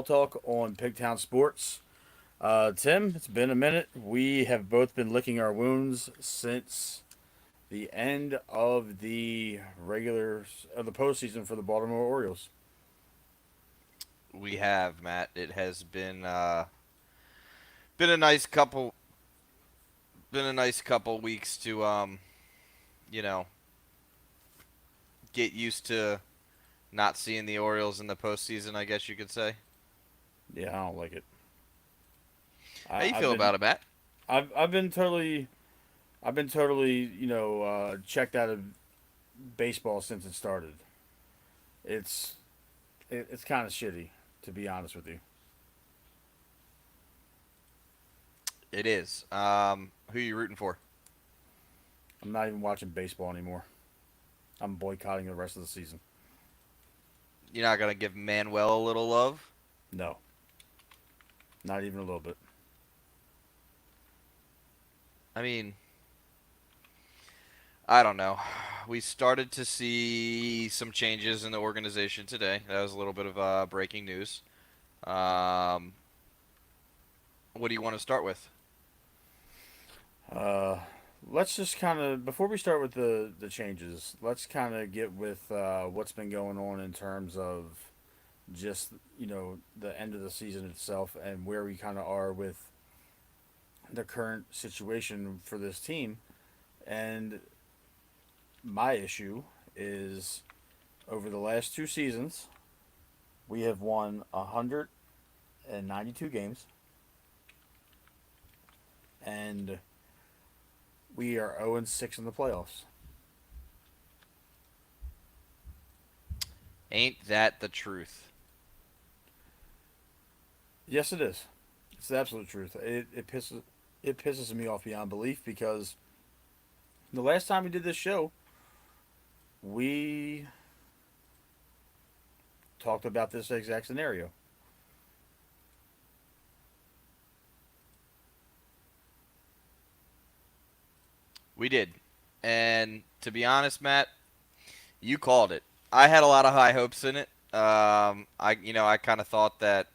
Talk on Pigtown Sports. Tim, it's been a minute. We have both been licking our wounds since the end of the postseason for the Baltimore Orioles. We have, Matt. It has been a nice couple weeks to you know, get used to not seeing the Orioles in the postseason, I guess you could say. Yeah, I don't like it. How you I've feel about been it, Matt? I've been totally checked out of baseball since it started. It's it's kind of shitty, to be honest with you. It is. Who you rooting for? I'm not even watching baseball anymore. I'm boycotting the rest of the season. You're not gonna give Manuel a little love? No, not even a little bit. I mean, I don't know. We started to see some changes in the organization today. That was a little bit of breaking news. Um, what do you want to start with? Uh, let's just kind of before we start with the changes, let's kind of get with what's been going on in terms of just the end of the season itself and where we kind of are with the current situation for this team. And my issue is over the last two seasons, we have won 192 games, and we are 0-6 in the playoffs. Ain't that the truth? Yes, it is. It's the absolute truth. It pisses me off beyond belief because the last time we did this show, we talked about this exact scenario. We did. And to be honest, Matt, you called it. I had a lot of high hopes in it. I kind of thought that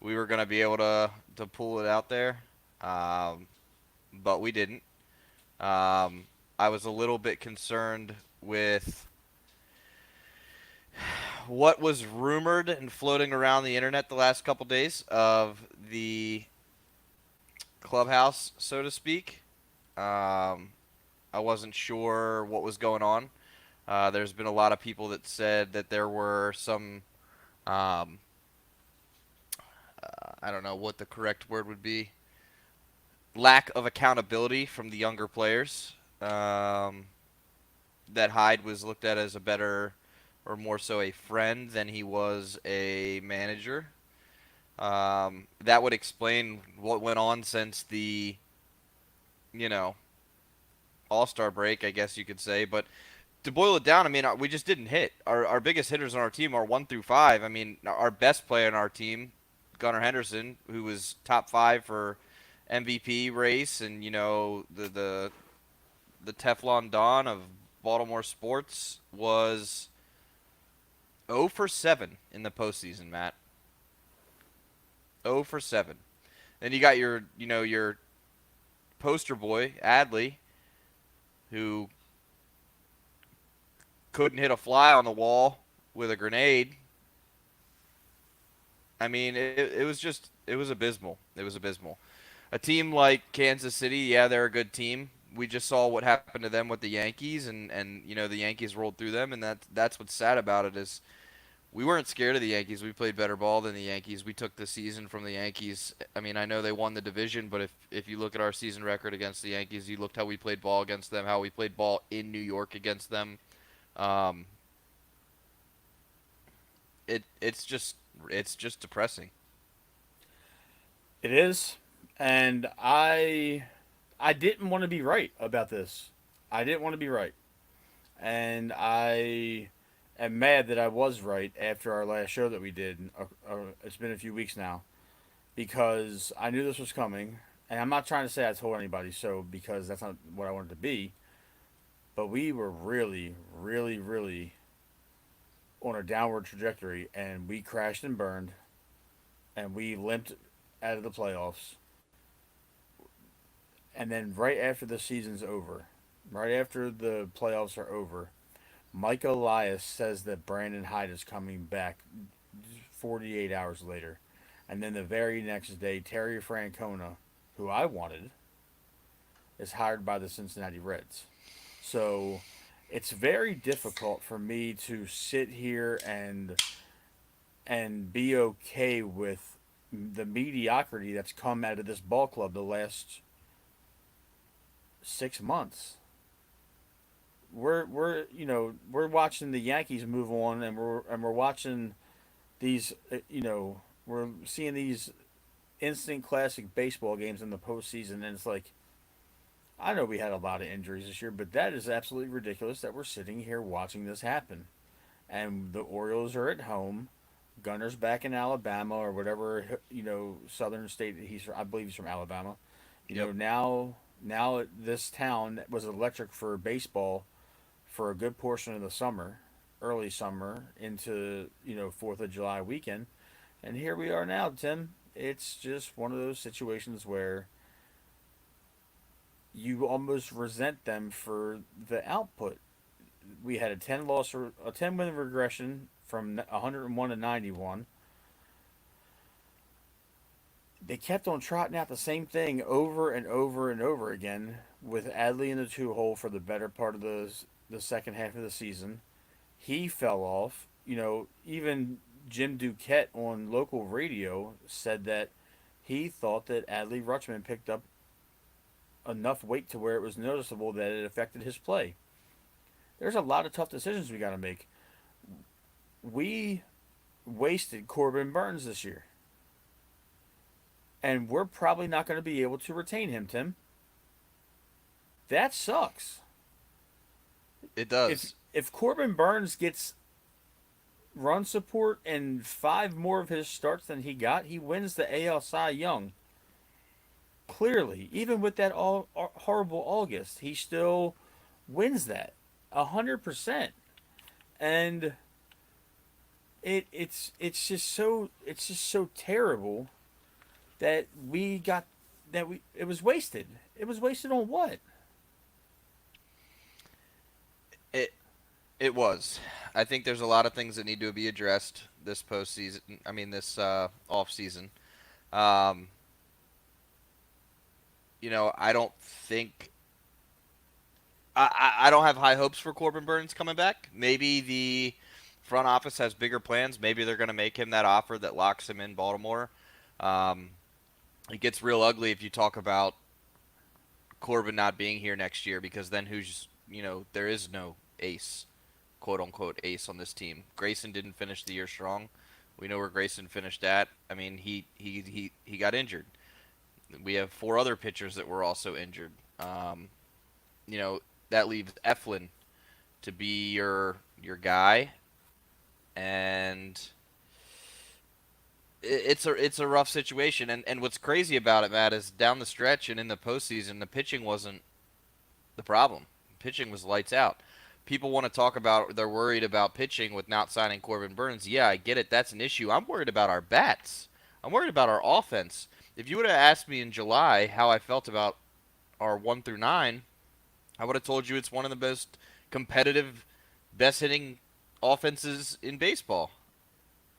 we were going to be able to pull it out there, um, but we didn't. Um, I was a little bit concerned with what was rumored and floating around the internet the last couple days of the clubhouse, so to speak. Um, I wasn't sure what was going on. There's been a lot of people that said that there were some, um, I don't know what the correct word would be, lack of accountability from the younger players. That Hyde was looked at as a better, or more so a friend than he was a manager. That would explain what went on since the, you know, All Star break, I guess you could say. But to boil it down, I mean, we just didn't hit. Our biggest hitters on our team are 1 through 5. I mean, our best player on our team, Gunnar Henderson, who was top 5 for MVP race, and the Teflon Don of Baltimore sports, was 0 for 7 in the postseason. Matt, 0 for 7. Then you got your poster boy Adley, who couldn't hit a fly on the wall with a grenade. I mean, it was abysmal. It was abysmal. A team like Kansas City, yeah, they're a good team. We just saw what happened to them with the Yankees, and the Yankees rolled through them, and that's what's sad about it is we weren't scared of the Yankees. We played better ball than the Yankees. We took the season from the Yankees. I mean, I know they won the division, but if you look at our season record against the Yankees, you looked how we played ball against them, how we played ball in New York against them. Um, it's just depressing. It is, and I didn't want to be right about this. I didn't want to be right, and I am mad that I was right after our last show that we did. It's been a few weeks now because I knew this was coming, and I'm not trying to say I told anybody so because that's not what I wanted to be. But we were really, really, really on a downward trajectory, and we crashed and burned. and we limped out of the playoffs. And then right after the season's over, right after the playoffs are over, Mike Elias says that Brandon Hyde is coming back 48 hours later. And then the very next day, Terry Francona, who I wanted, is hired by the Cincinnati Reds. So it's very difficult for me to sit here and be okay with the mediocrity that's come out of this ball club the last 6 months. We're watching the Yankees move on, and we're watching these we're seeing these instant classic baseball games in the postseason, and it's like, I know we had a lot of injuries this year, but that is absolutely ridiculous that we're sitting here watching this happen. And the Orioles are at home. Gunner's back in Alabama or whatever southern state that he's from. I believe he's from Alabama. Yep. Now this town was electric for baseball for a good portion of the summer, early summer into 4th of July weekend, and here we are now, Tim. It's just one of those situations where you almost resent them for the output. We had a 10 win regression from 101 to 91. They kept on trotting out the same thing over and over and over again with Adley in the two hole for the better part of the second half of the season. He fell off. Even Jim Duquette on local radio said that he thought that Adley Rutman picked up enough weight to where it was noticeable that it affected his play. There's a lot of tough decisions we got to make. We wasted Corbin Burns this year, and we're probably not going to be able to retain him, Tim. That sucks. It If does. if Corbin Burns gets run support and five more of his starts than he got, he wins the AL Cy Young. Clearly, even with that horrible August, he still wins that 100%. And it's just so terrible that we got that we it was wasted. It was wasted on what? It it was. I think there's a lot of things that need to be addressed this postseason. I mean, this off season. Um, I don't think I don't have high hopes for Corbin Burns coming back. Maybe the front office has bigger plans. Maybe they're going to make him that offer that locks him in Baltimore. Um, it gets real ugly if you talk about Corbin not being here next year because then there is no ace, quote unquote ace on this team. Grayson didn't finish the year strong. We know where Grayson finished at. I mean, he got injured. We have four other pitchers that were also injured. You know that leaves Eflin to be your guy, and it's a rough situation. And what's crazy about it, Matt, is down the stretch and in the postseason, the pitching wasn't the problem. Pitching was lights out. People want to talk about they're worried about pitching with not signing Corbin Burns. Yeah, I get it. That's an issue. I'm worried about our bats. I'm worried about our offense. If you would have asked me in July how I felt about our 1 through 9, I would have told you it's one of the most competitive, best hitting offenses in baseball.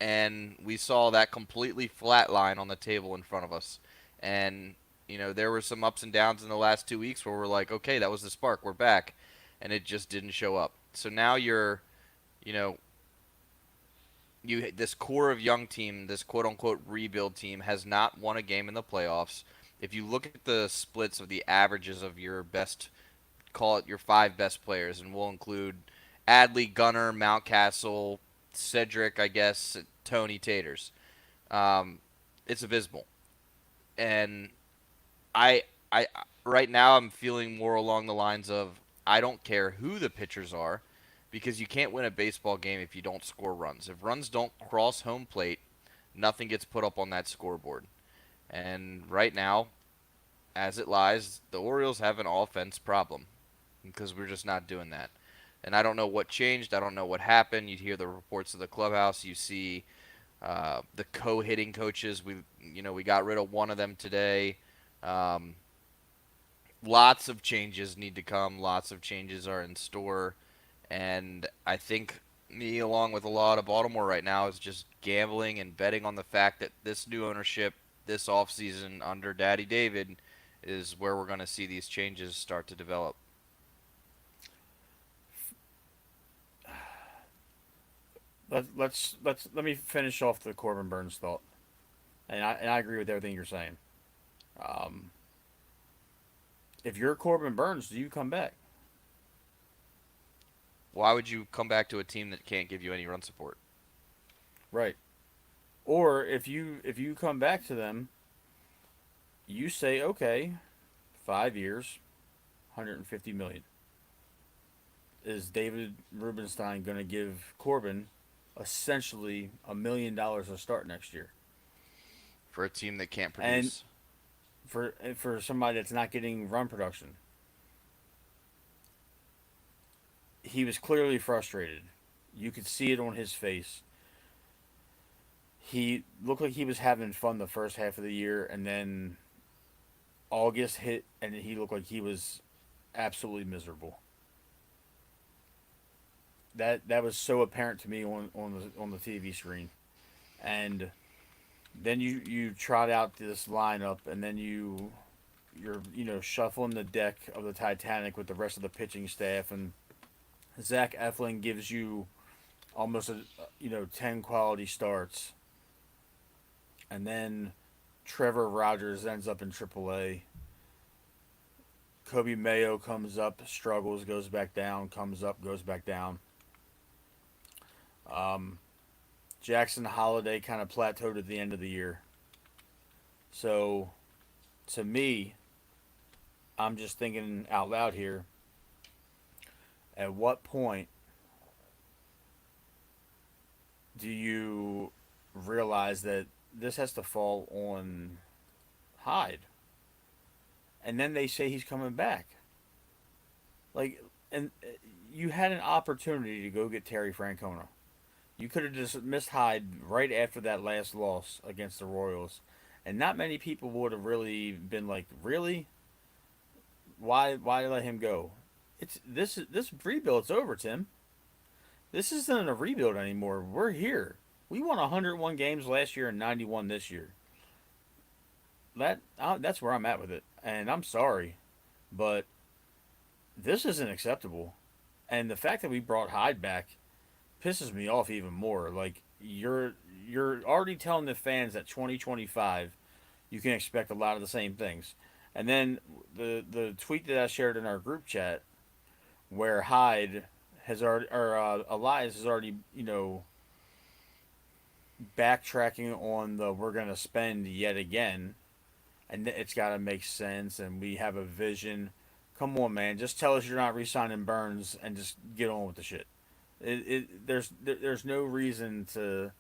And we saw that completely flat line on the table in front of us. And, there were some ups and downs in the last 2 weeks where we're like, okay, that was the spark. We're back. And it just didn't show up. So now you know, this core of young team, this quote unquote rebuild team, has not won a game in the playoffs. If you look at the splits of the averages of your best, call it your five best players, and we'll include Adley, Gunner, Mountcastle, Cedric, I guess, Tony Taters. Um, it's abysmal, and I, I, right now I'm feeling more along the lines of I don't care who the pitchers are, because you can't win a baseball game if you don't score runs. If runs don't cross home plate, nothing gets put up on that scoreboard. And right now, as it lies, the Orioles have an offense problem because we're just not doing that. And I don't know what changed. I don't know what happened. You hear the reports of the clubhouse. You see The co-hitting coaches, we got rid of one of them today. Um, Lots of changes need to come. Lots of changes are in store, and I think me, along with a lot of Baltimore right now, is just gambling and betting on the fact that this new ownership, this offseason under Daddy David, is where we're going to see these changes start to develop. Let me finish off the Corbin Burns thought, and I agree with everything you're saying. Um, if you're Corbin Burns, do you come back? Why would you come back to a team that can't give you any run support? Right. Or if you come back to them, you say, okay, 5 years, 150 million. Is David Rubenstein going to give Corbin essentially $1 million to start next year? For a team that can't And produce. for somebody that's not getting run production, he was clearly frustrated. You could see it on his face. He looked like he was having fun the first half of the year, and then August hit, and he looked like he was absolutely miserable. That was so apparent to me on the TV screen. And then you trot out this lineup, and then you're shuffling the deck of the Titanic with the rest of the pitching staff, and Zach Eflin gives you almost 10 quality starts, and then Trevor Rogers ends up in AAA. Kobe Mayo comes up, struggles, goes back down, comes up, goes back down. Um, Jackson Holiday kind of plateaued at the end of the year. So to me, I'm just thinking out loud here. At what point do you realize that this has to fall on Hyde? And then they say he's coming back. Like, and you had an opportunity to go get Terry Francona. You could have dismissed Hyde right after that last loss against the Royals, and not many people would have really been like, "Really? Why let him go?" This rebuild's over, Tim. This isn't a rebuild anymore. We're here. We won 101 games last year and 91 this year. That's where I'm at with it, and I'm sorry, but this isn't acceptable. And the fact that we brought Hyde back pisses me off even more. Like you're already telling the fans that 2025 you can expect a lot of the same things. And then the tweet that I shared in our group chat where Hyde has already or Elias has already backtracking on the we're gonna spend yet again, and it's got to make sense, and we have a vision. Come on, man, just tell us you're not re-signing Burns and just get on with the shit. There's no reason to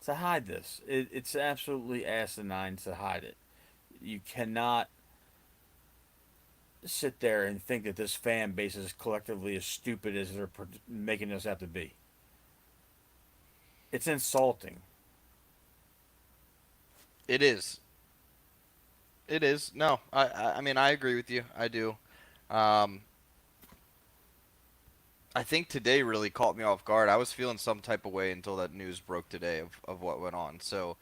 hide this. It's absolutely asinine to hide it. You cannot sit there and think that this fan base is collectively as stupid as they're making us out to be. It's insulting. It is. It is. No, I mean, I agree with you. I do. Um, I think today really caught me off guard. I was feeling some type of way until that news broke today of what went on. So,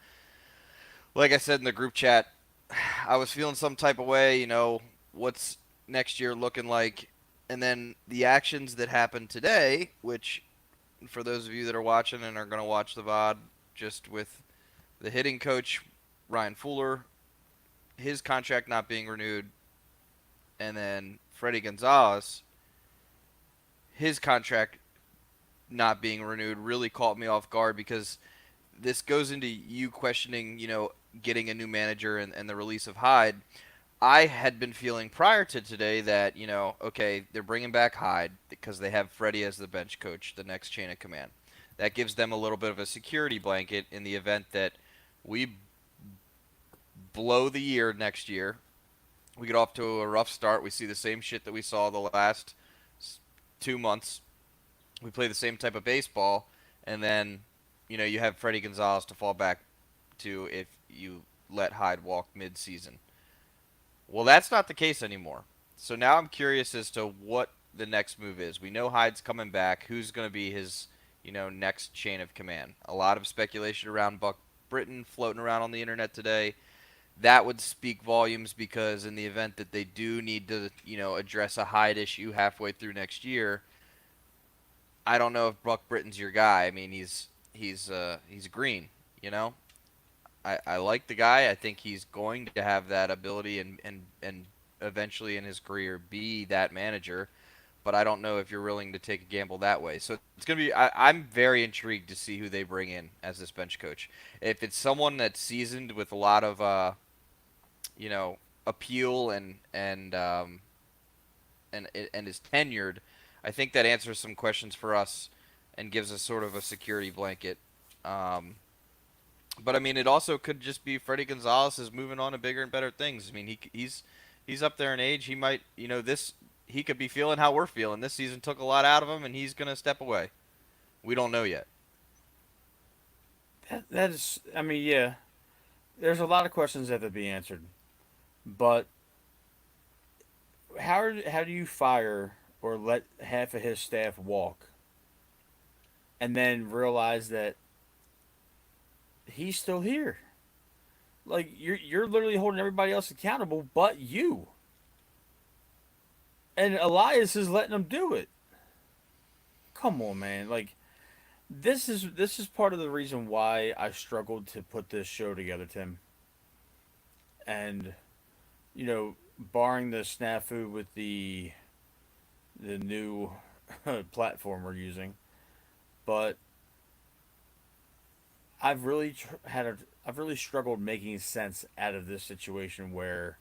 like I said in the group chat, I was feeling some type of way, what's next year looking like? And then the actions that happened today, which for those of you that are watching and are going to watch the VOD, just with the hitting coach, Ryan Fuller, his contract not being renewed, and then Freddie Gonzalez, his contract not being renewed really caught me off guard because this goes into you questioning, getting a new manager and the release of Hyde. I had been feeling prior to today that, okay, they're bringing back Hyde because they have Freddie as the bench coach, the next chain of command. That gives them a little bit of a security blanket in the event that we blow the year next year. We get off to a rough start. We see the same shit that we saw the last 2 months. We play the same type of baseball, and then you have Freddie Gonzalez to fall back to if you let Hyde walk mid-season. Well, that's not the case anymore. So now I'm curious as to what the next move is. We know Hyde's coming back. Who's going to be his, next chain of command? A lot of speculation around Buck Britton floating around on the internet today. That would speak volumes because in the event that they do need to, address a Hyde issue halfway through next year, I don't know if Buck Britton's your guy. I mean, he's green, you know. I like the guy. I think he's going to have that ability and eventually in his career be that manager. But I don't know if you're willing to take a gamble that way. So it's gonna be. I'm very intrigued to see who they bring in as this bench coach. If it's someone that's seasoned with a lot of you know appeal and is tenured, I think that answers some questions for us and gives us sort of a security blanket. Um, but I mean, it also could just be Freddie Gonzalez is moving on to bigger and better things. I mean, he's up there in age. He might, this he could be feeling how we're feeling. This season took a lot out of him, and he's gonna step away. We don't know yet. That is, I mean, yeah. There's a lot of questions that have to be answered, but how do you fire or let half of his staff walk, and then realize that he's still here? Like you're literally holding everybody else accountable, but you. And Elias is letting them do it. Come on, man. Like this is part of the reason why I struggled to put this show together, Tim. And barring the snafu with the new platform we're using, but I've really struggled making sense out of this situation where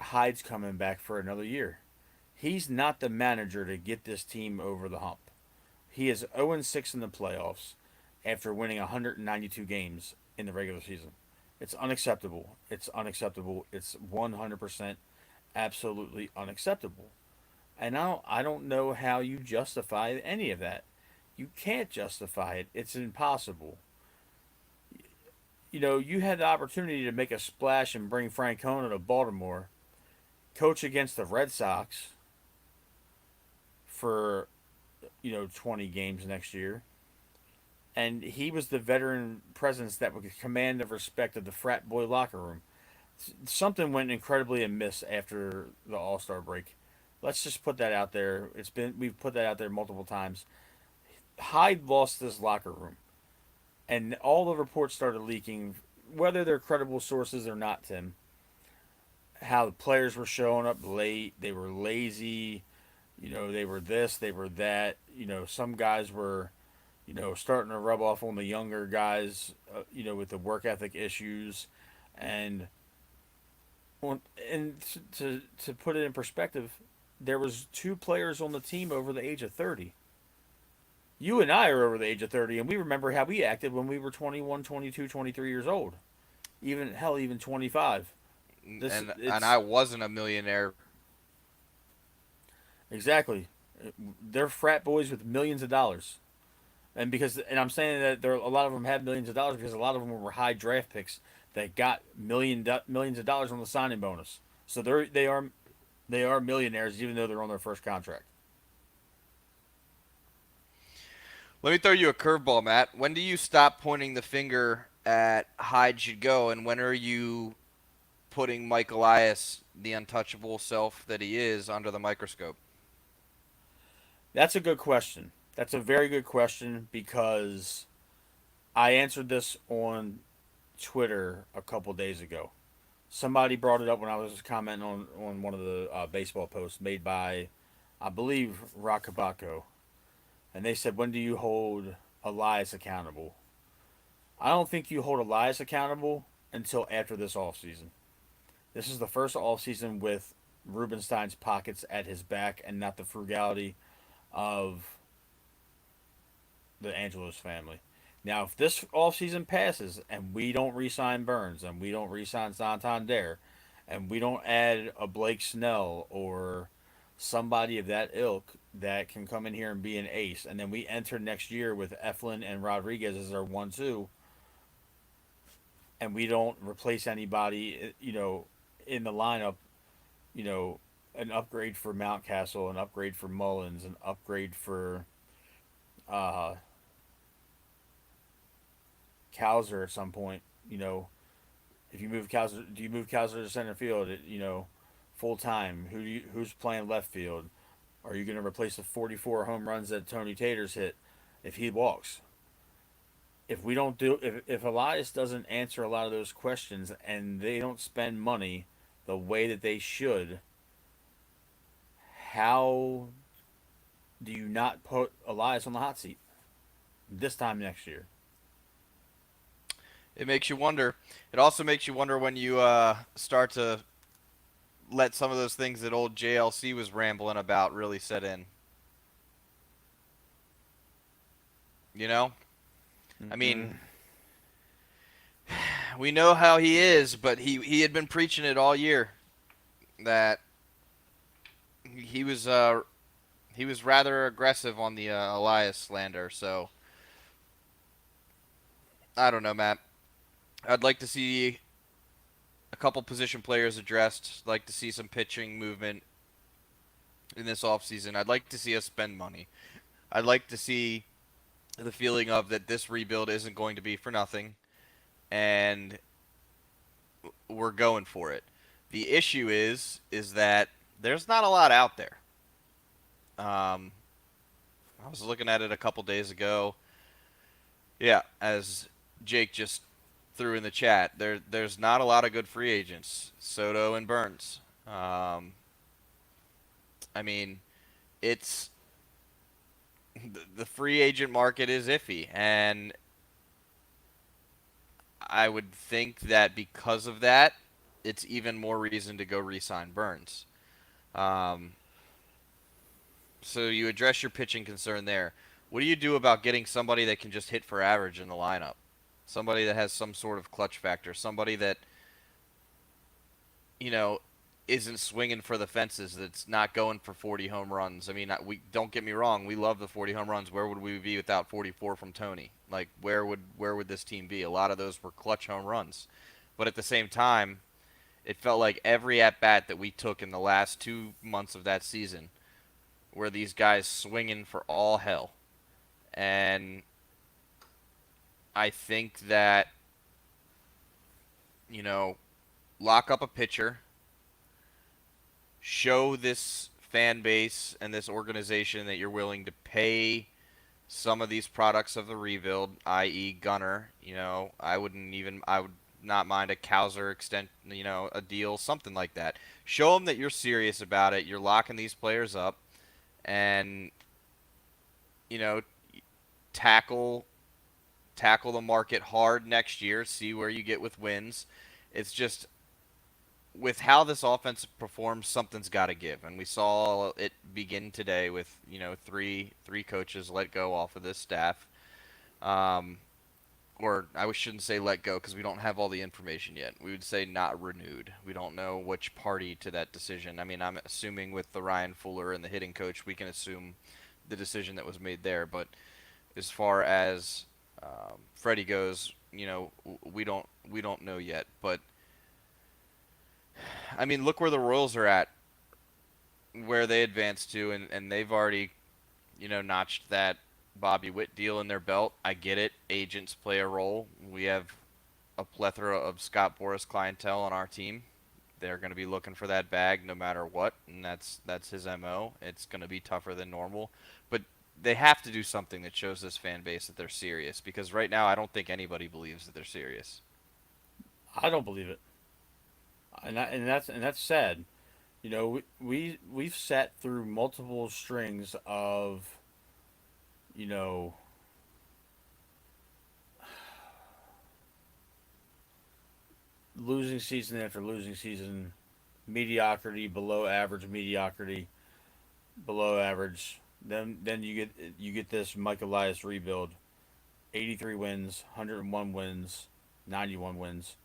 Hyde's coming back for another year. He's not the manager to get this team over the hump. He is 0-6 in the playoffs after winning 192 games in the regular season. It's unacceptable. It's unacceptable. It's 100% absolutely unacceptable. And I don't know how you justify any of that. You can't justify it. It's impossible. You had the opportunity to make a splash and bring Francona to Baltimore, coach against the Red Sox for 20 games next year, and he was the veteran presence that would command the respect of the frat boy locker room. Something went incredibly amiss after the All Star break. Let's just put that out there. We've put that out there multiple times. Hyde lost this locker room, and all the reports started leaking, whether they're credible sources or not. Tim, how the players were showing up late, they were lazy, they were this, they were that. Some guys were, starting to rub off on the younger guys, with the work ethic issues, and and to put it in perspective, there was two players on the team over the age of 30. You and I are over the age of 30, and we remember how we acted when we were 21, 22, 23 years old. Even hell, even 25. This And it's I wasn't a millionaire. exactly. They're frat boys with millions of dollars. And I'm saying that a lot of them have millions of dollars because a lot of them were high draft picks that got millions of dollars on the signing bonus. So they are millionaires even though they're on their first contract. Let me throw you a curveball, Matt. When do you stop pointing the finger at Hyde should go, and when are you putting Mike Elias, the untouchable self that he is, under the microscope? That's a good question. That's a very good question because I answered this on Twitter a couple days ago. Somebody brought it up when I was commenting on one of the baseball posts made by, I believe, Rockabako. And they said, when do you hold Elias accountable? I don't think you hold Elias accountable until after this offseason. This is the first offseason with Rubenstein's pockets at his back and not the frugality of the Angelos family. Now, if this offseason passes and we don't re-sign Burns and we don't re-sign Santander and we don't add a Blake Snell or somebody of that ilk, that can come in here and be an ace, and then we enter next year with Eflin and Rodriguez as our 1-2, and we don't replace anybody, in the lineup, you know, an upgrade for Mountcastle, an upgrade for Mullins, an upgrade for uh, Cowser at some point. If you move Cowser, do you move Cowser to center field? Full time. Who's playing left field? Are you going to replace the 44 home runs that Tony Tater's hit if he walks? If Elias doesn't answer a lot of those questions and they don't spend money the way that they should, how do you not put Elias on the hot seat this time next year? It makes you wonder. It also makes you wonder when you start to let some of those things that old JLC was rambling about really set in. You know? I mean, Mm-mm. we know how he is, but he had been preaching it all year that he was he was rather aggressive on the Elias slander. So I don't know, Matt. I'd like to see a couple position players addressed. Like to see some pitching movement in this offseason. I'd like to see us spend money. I'd like to see the feeling of that this rebuild isn't going to be for nothing, and we're going for it. The issue is that there's not a lot out there. Um, I was looking at it a couple days ago. Yeah, as Jake just threw in the chat, there's not a lot of good free agents. Soto and Burns. I mean, it's the free agent market is iffy, and I would think that because of that, it's even more reason to go re-sign Burns. Um, so you address your pitching concern there. What do you do about getting somebody that can just hit for average in the lineup? Somebody that has some sort of clutch factor. Somebody that you know isn't swinging for the fences. That's not going for 40 home runs. I mean, we don't get me wrong. We love the 40 home runs. Where would we be without 44 from Tony? Like, where would this team be? A lot of those were clutch home runs. But at the same time, it felt like every at bat that we took in the last 2 months of that season were these guys swinging for all hell. And I think that, you know, lock up a pitcher, show this fan base and this organization that you're willing to pay some of these products of the rebuild, i.e., Gunner. I would not mind a Cowser extent, a deal, something like that. Show them that you're serious about it. You're locking these players up, and you know, tackle tackle the market hard next year. See where you get with wins. It's just with how this offense performs, something's got to give, and we saw it begin today with three coaches let go off of this staff. Um, or I shouldn't say let go because we don't have all the information yet. We would say not renewed. We don't know which party to that decision. I mean, I'm assuming with the Ryan Fuller and the hitting coach, we can assume the decision that was made there. But as far as Freddie goes, we don't know yet. But I mean, look where the Royals are at, where they advanced to, and they've already notched that Bobby Witt deal in their belt. I get it. Agents play a role. We have a plethora of Scott Boras clientele on our team. They're going to be looking for that bag no matter what, and that's his MO. It's going to be tougher than normal, but they have to do something that shows this fan base that they're serious, because right now I don't think anybody believes that they're serious. I don't believe it, and that's sad. We've sat through multiple strings of you know losing season after losing season, mediocrity, below average. Then you get this Mike Elias rebuild, 83 wins, 101 wins, 91 wins,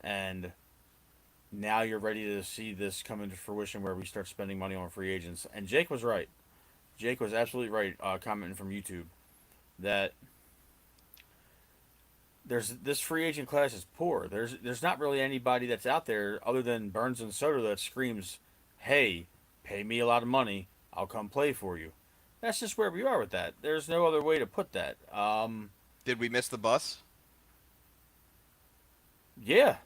and now you're ready to see this come into fruition where we start spending money on free agents. And Jake was right. Jake was absolutely right, commenting from YouTube that there's this free agent class is poor. There's not really anybody that's out there other than Burns and Soto that screams, "Hey, pay me a lot of money, I'll come play for you." That's just where we are with that. There's no other way to put that. Did we miss the bus? Yeah,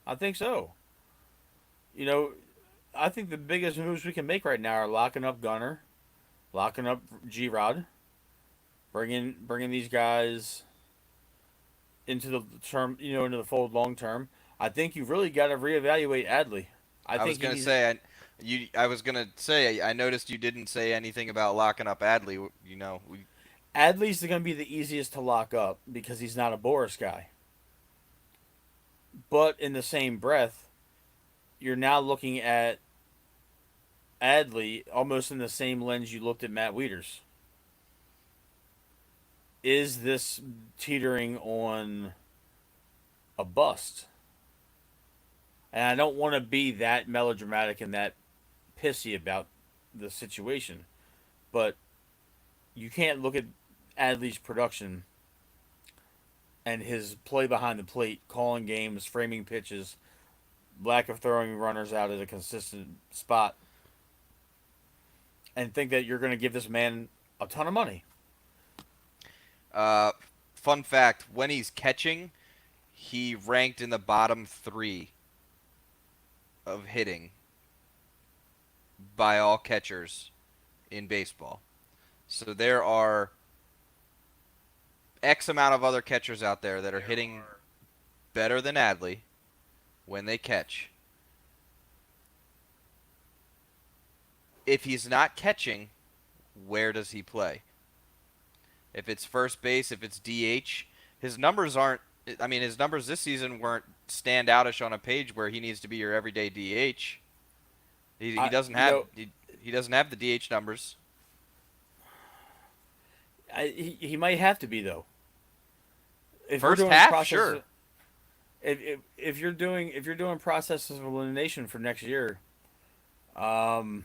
I think so. You know, I think the biggest moves we can make right now are locking up Gunner, locking up G Rod, bringing these guys into the term, into the fold long term. I think you really got to reevaluate Adley. I I was think he gonna needs. say I was gonna say I noticed you didn't say anything about locking up Adley. You know, Adley's going to be the easiest to lock up because he's not a Boris guy. But in the same breath, you're now looking at Adley almost in the same lens you looked at Matt Wieters. Is this teetering on a bust? And I don't want to be that melodramatic and that pissy about the situation, but you can't look at Adley's production and his play behind the plate, calling games, framing pitches, lack of throwing runners out at a consistent spot, and think that you're going to give this man a ton of money. uh, fun fact: when he's catching, he ranked in the bottom three of hitting by all catchers in baseball. So there are X amount of other catchers out there that are hitting better than Adley when they catch. If he's not catching, where does he play? If it's first base, if it's DH, his numbers aren't. I mean, his numbers this season weren't standoutish on a page where he needs to be your everyday DH. He I, doesn't you have know, he doesn't have the DH numbers. he might have to be though. If we're First doing half, process, sure. if you're doing processes of elimination for next year, um,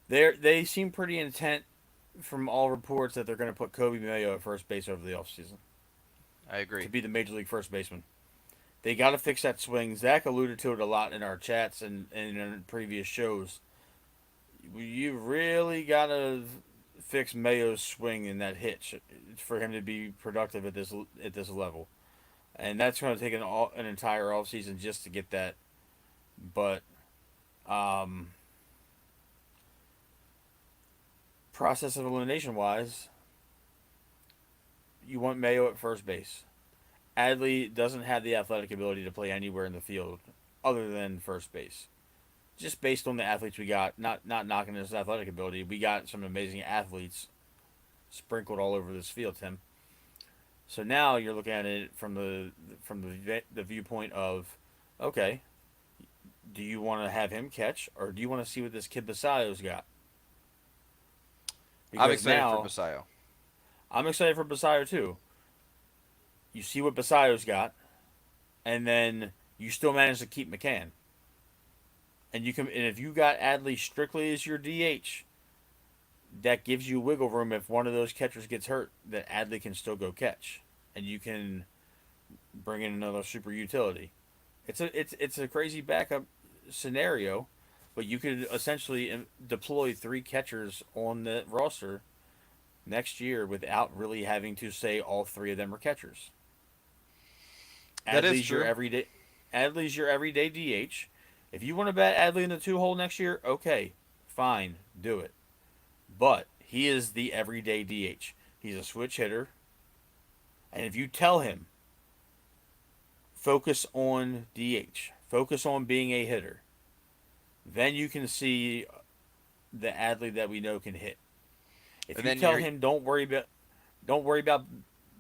they seem pretty intent from all reports that they're going to put Kobe Mayo at first base over the offseason I to agree. be the major league first baseman. They got to fix that swing. Zach alluded to it a lot in our chats and in previous shows. You really got to fix Mayo's swing in that hitch for him to be productive at this level, and that's going to take an entire offseason just to get that. But um, process of elimination wise, you want Mayo at first base. Adley doesn't have the athletic ability to play anywhere in the field other than first base. Just based on the athletes we got, not knocking his athletic ability, we got some amazing athletes sprinkled all over this field, Tim. So now you're looking at it from the viewpoint of, okay, do you want to have him catch or do you want to see what this kid Basayo's got? I'm Because excited for now Basayo. I'm excited for Basayo too. You see what Basayo's got, and then you still manage to keep McCann. And if you got Adley strictly as your DH, that gives you wiggle room if one of those catchers gets hurt, that Adley can still go catch, and you can bring in another super utility. It's a crazy backup scenario, but you could essentially deploy three catchers on the roster next year without really having to say all three of them are catchers. That is Adley's your true. everyday Adley's your everyday DH. If you want to bat Adley in the two hole next year, okay, fine, do it. But he is the everyday DH. He's a switch hitter, and if you tell him focus on DH, focus on being a hitter, then you can see the Adley that we know can hit. If And you then tell you're him don't worry about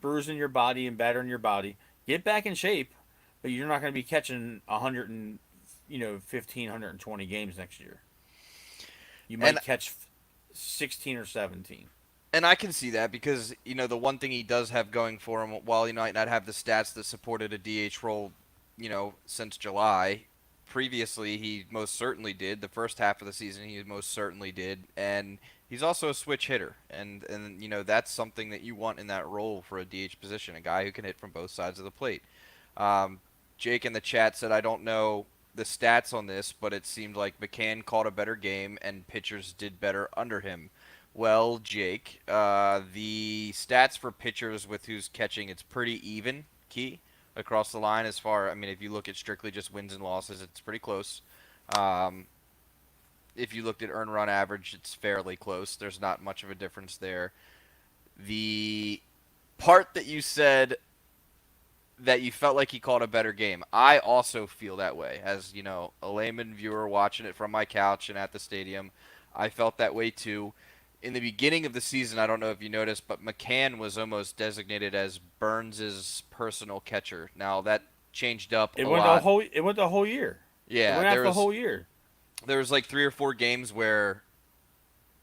bruising your body and battering your body, get back in shape, but you're not going to be catching 100 and 1,520 games next year. You and might catch 16 or 17. and I can see that because the one thing he does have going for him, while he might not have the stats that supported a DH role, since July, previously he most certainly did. The first half of the season he most certainly did, and he's also a switch hitter, and that's something that you want in that role for a DH position, a guy who can hit from both sides of the plate. Um, Jake in the chat said, I don't know the stats on this, but it seemed like McCann caught a better game and pitchers did better under him. Well, Jake, the stats for pitchers with who's catching, it's pretty even, key, across the line as far, I mean, if you look at strictly just wins and losses, it's pretty close. Um, if you looked at earned run average, it's fairly close. There's not much of a difference there. The part that you said that you felt like he called a better game. I also feel that way. As, a layman viewer watching it from my couch and at the stadium, I felt that way too. In the beginning of the season, I don't know if you noticed, but McCann was almost designated as Burns's personal catcher. Now that changed up It a went the lot. whole. It went the whole year. It Yeah, went out the whole year. there was like 3 or 4 games where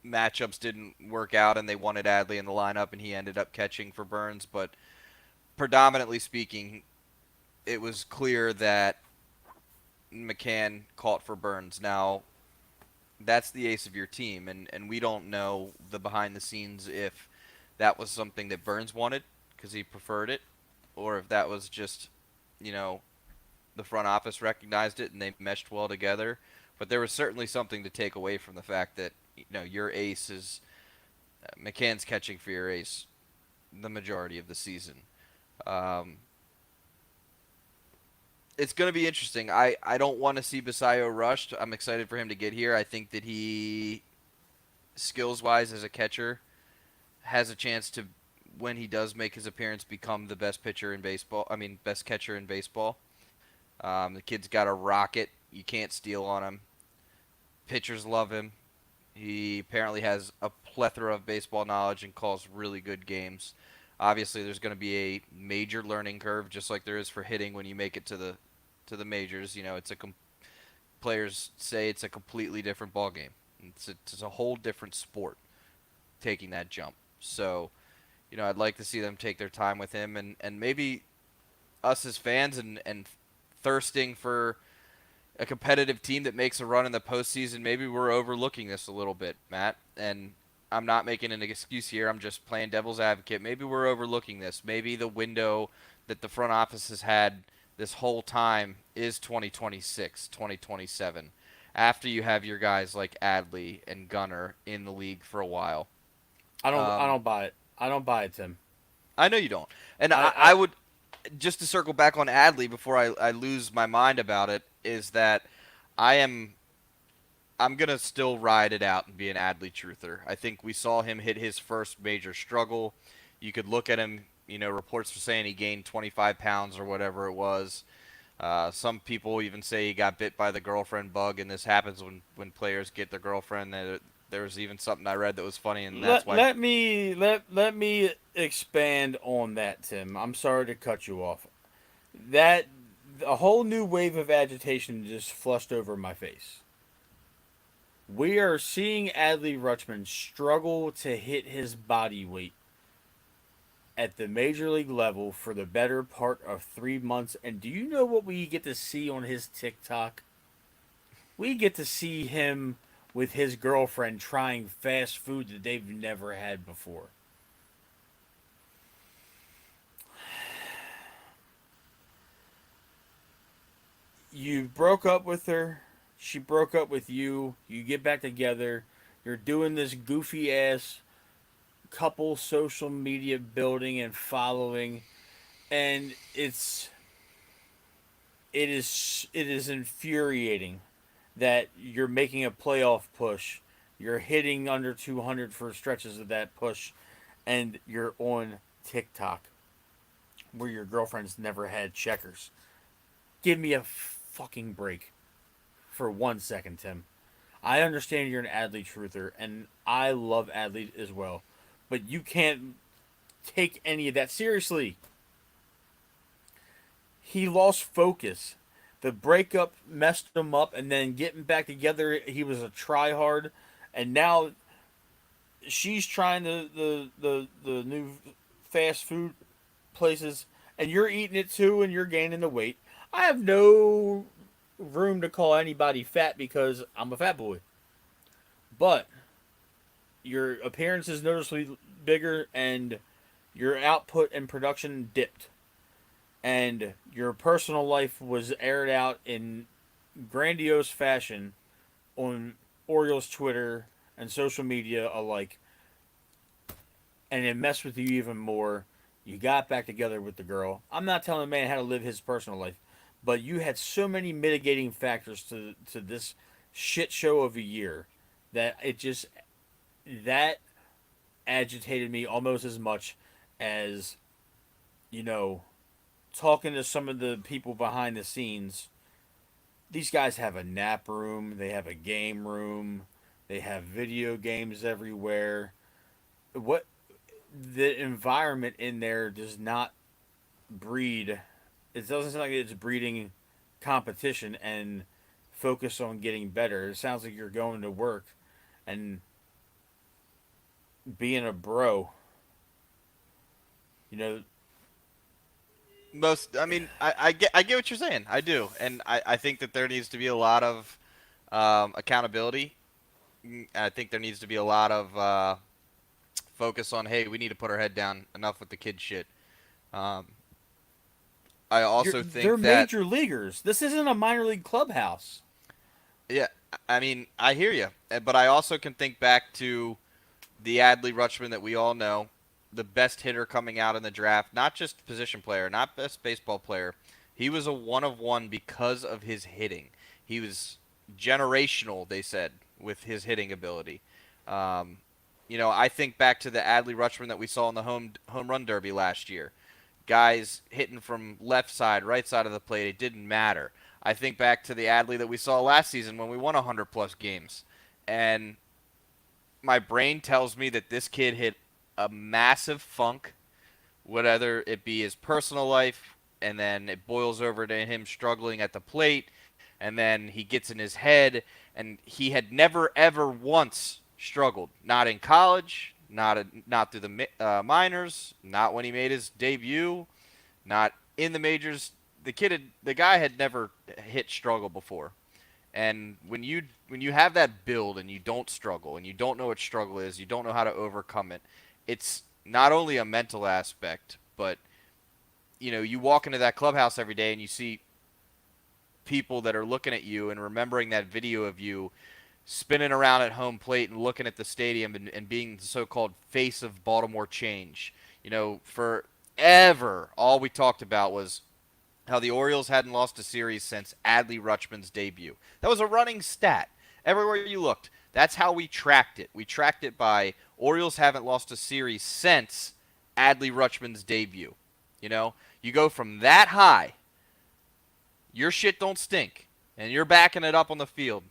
matchups didn't work out and they wanted Adley in the lineup and he ended up catching for Burns, but predominantly speaking, it was clear that McCann caught for Burns. Now, that's the ace of your team, and we don't know the behind the scenes if that was something that Burns wanted because he preferred it, or if that was just, you know, the front office recognized it and they meshed well together. But there was certainly something to take away from the fact that, your ace is McCann's catching for your ace the majority of the season. Um, it's going to be interesting. I don't want to see Basayo rushed. I'm excited for him to get here. I think that he, skills wise as a catcher, has a chance to, when he does make his appearance, become the best pitcher in baseball. I mean, best catcher in baseball. The kid's got a rocket. You can't steal on him. Pitchers love him. He apparently has a plethora of baseball knowledge and calls really good games. Obviously, there's going to be a major learning curve, just like there is for hitting when you make it to the majors. Players say it's a completely different ball game. It's a whole different sport taking that jump. So, I'd like to see them take their time with him, and maybe us as fans and thirsting for a competitive team that makes a run in the postseason, maybe we're overlooking this a little bit, Matt. And I'm not making an excuse here. I'm just playing devil's advocate. Maybe we're overlooking this. Maybe the window that the front office has had this whole time is 2026, 2027, after you have your guys like Adley and Gunnar in the league for a while. I don't. I Um, don't buy it. I don't buy it, Tim. I know you don't. And I I would, just to circle back on Adley before I lose my mind about it, is that I am I'm gonna still ride it out and be an Adley truther. I think we saw him hit his first major struggle. You could look at him. Reports were saying he gained 25 pounds or whatever it was. Some people even say he got bit by the girlfriend bug, and this happens when players get their girlfriend. There was even something I read that was funny, and that's let why. let me expand on that, Tim. I'm sorry to cut you off. That a whole new wave of agitation just flushed over my face. We are seeing Adley Rutman struggle to hit his body weight at the major league level for the better part of 3 months. And do you know what we get to see on his TikTok? We get to see him with his girlfriend trying fast food that they've never had before. You broke up with her. She broke up with you. You get back together. You're doing this goofy ass couple social media building and following, and it is infuriating that you're making a playoff push, you're hitting under 200 for stretches of that push, and you're on TikTok where your girlfriend's never had checkers. Give me a fucking break for 1 second, Tim. I understand you're an Adley truther, and I love Adley as well, but you can't take any of that seriously. He lost focus. The breakup messed him up, and then getting back together, he was a tryhard, and now she's trying the new fast food places, and you're eating it too, and you're gaining the weight. I have no room to call anybody fat because I'm a fat boy. But your appearance is noticeably bigger and your output and production dipped. And your personal life was aired out in grandiose fashion on Orioles Twitter and social media alike, and it messed with you even more. You got back together with the girl. I'm not telling a man how to live his personal life, but you had so many mitigating factors to this shit show of a year that it just that agitated me almost as much as you know talking to some of the people behind the scenes. These guys have a nap room, they have a game room, they have video games everywhere. What the environment in there does not breed. It doesn't sound like it's breeding competition and focus on getting better. It sounds like you're going to work and being a bro. You know, I mean, I get what you're saying. I do, and I think that there needs to be a lot of accountability. I think there needs to be a lot of focus on, hey, we need to put our head down. Enough with the kid shit. Um, I also they're think that, major leaguers. This isn't a minor league clubhouse. yeah, I mean, I hear you, but I also can think back to the Adley Rutman that we all know, the best hitter coming out in the draft, not just position player, not best baseball player. He was a one of one because of his hitting. He was generational, they said, with his hitting ability. Um, I think back to the Adley Rutman that we saw in the home run derby last year. Guys hitting from left side, right side of the plate, it didn't matter. I think back to the Adley that we saw last season when we won 100 plus games. And my brain tells me that this kid hit a massive funk, whether it be his personal life, and then it boils over to him struggling at the plate, and then he gets in his head, and he had never ever once struggled. Not in college, not through the minors, not when he made his debut, not in the majors. The guy had never hit struggle before. And when you have that build and you don't struggle and you don't know what struggle is, you don't know how to overcome it. It's not only a mental aspect, but you walk into that clubhouse every day and you see people that are looking at you and remembering that video of you spinning around at home plate and looking at the stadium and being the so-called face of Baltimore change. Forever all we talked about was how the Orioles hadn't lost a series since Adley Rutschman's debut. That was a running stat. Everywhere you looked, that's how we tracked it. We tracked it by Orioles haven't lost a series since Adley Rutschman's debut. You go from that high, your shit don't stink, and you're backing it up on the field,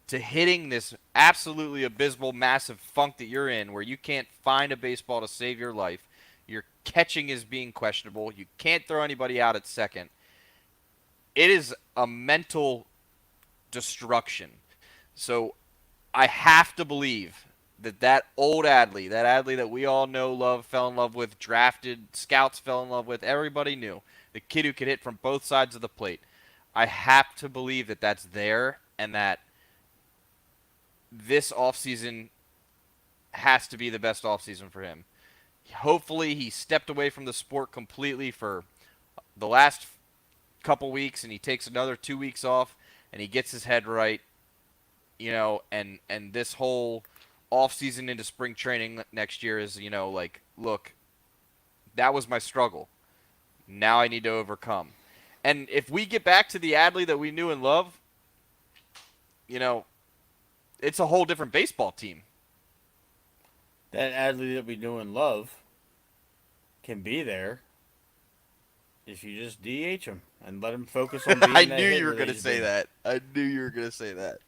to hitting this absolutely abysmal, massive funk that you're in where you can't find a baseball to save your life. Your catching is being questionable. You can't throw anybody out at second. It is a mental destruction. So I have to believe that old Adley, that Adley that we all know, love, fell in love with, drafted, scouts fell in love with, everybody knew, the kid who could hit from both sides of the plate. I have to believe that that's there and that this offseason has to be the best offseason for him. Hopefully, he stepped away from the sport completely for the last couple weeks and he takes another 2 weeks off and he gets his head right, and this whole off season into spring training next year is, like, look, that was my struggle. Now I need to overcome. And if we get back to the Adley that we knew and love, you know, it's a whole different baseball team. That Adley that we know and love can be there if you just DH him and let him focus on I being that knew you hitter were that going to he's say been. that. I knew you were going to say that.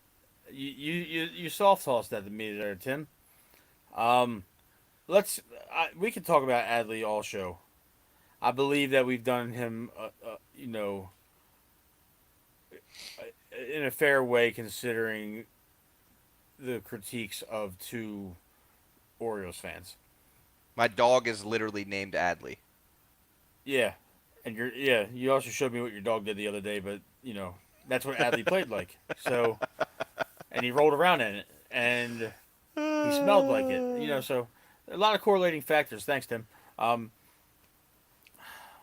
You soft tossed that to me there, Tim. Um, we can talk about Adley all show. I believe that we've done him, in a fair way considering the critiques of two Orioles fans. My dog is literally named Adley. Yeah, and you also showed me what your dog did the other day, but That's what Adley played like. So, and he rolled around in it, and he smelled like it. So a lot of correlating factors. Thanks, Tim. Um,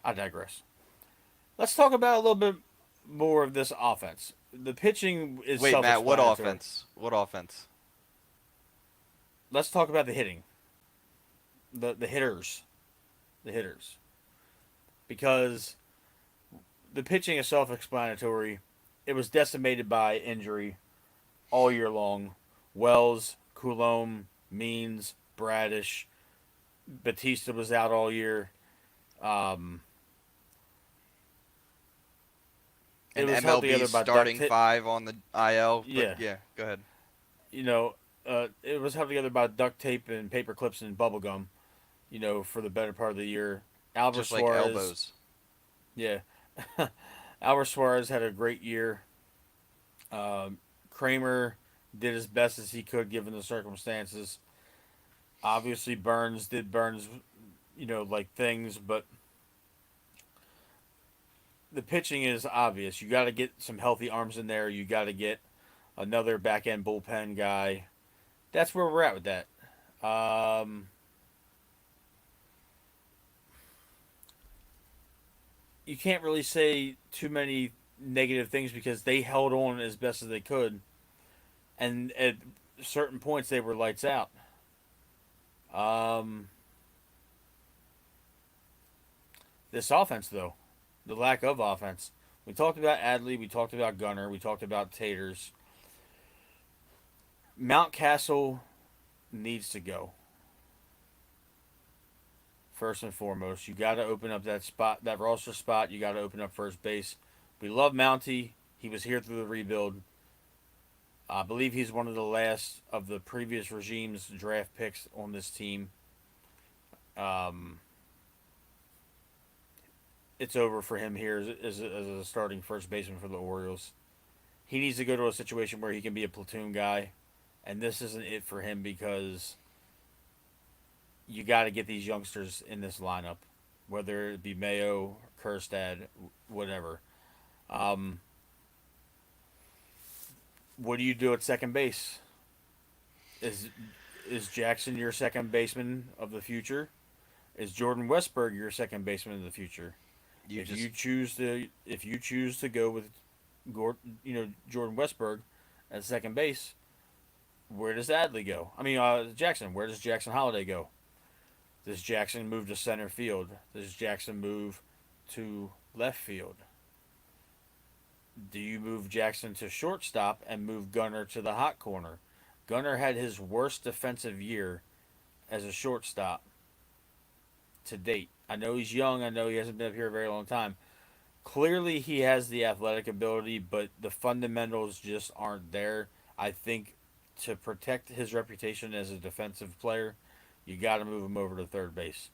I digress. Let's talk about a little bit more of this offense. The pitching is Wait, Matt, what self-explanatory. offense? What offense? Let's talk about the hitting, the hitters, the hitters, because the pitching is self-explanatory. It was decimated by injury all year long. Wells, Coulombe, Means, Bradish, Batista was out all year. Um, it And was held MLB's together by duct starting tape. five on the IL, but Yeah, yeah, go ahead. you know, it was held together by duct tape and paper clips and bubble gum. For the better part of the year. Albert Just like Suarez, elbows. yeah, Albert Suarez had a great year. Kramer did as best as he could given the circumstances. Obviously, Burns did Burns, like things, but the pitching is obvious. You got to get some healthy arms in there. You got to get another back end bullpen guy. That's where we're at with that. Um, you can't really say too many negative things because they held on as best as they could, and at certain points they were lights out. Um, this offense, though, the lack of offense. We talked about Adley. We talked about Gunner. We talked about Taters. Mountcastle needs to go first and foremost. You got to open up that spot, that roster spot. You got to open up first base. We love Mountie. He was here through the rebuild. I believe he's one of the last of the previous regime's draft picks on this team. Um, it's over for him here as a starting first baseman for the Orioles. He needs to go to a situation where he can be a platoon guy, and this isn't it for him because you got to get these youngsters in this lineup, whether it be Mayo, Kerstad, whatever. Um, what do you do at second base? Is is Jackson your second baseman of the future? Is Jordan Westberg your second baseman of the future? You If just you choose to go with Jordan Westberg at second base, where does Adley go? I mean Jackson. Where does Jackson Holiday go? Does Jackson move to center field? Does Jackson move to left field? Do you move Jackson to shortstop and move Gunner to the hot corner? Gunner had his worst defensive year as a shortstop to date. I know he's young. I know he hasn't been up here a very long time. Clearly, he has the athletic ability, but the fundamentals just aren't there. I think to protect his reputation as a defensive player, you got to move him over to third base.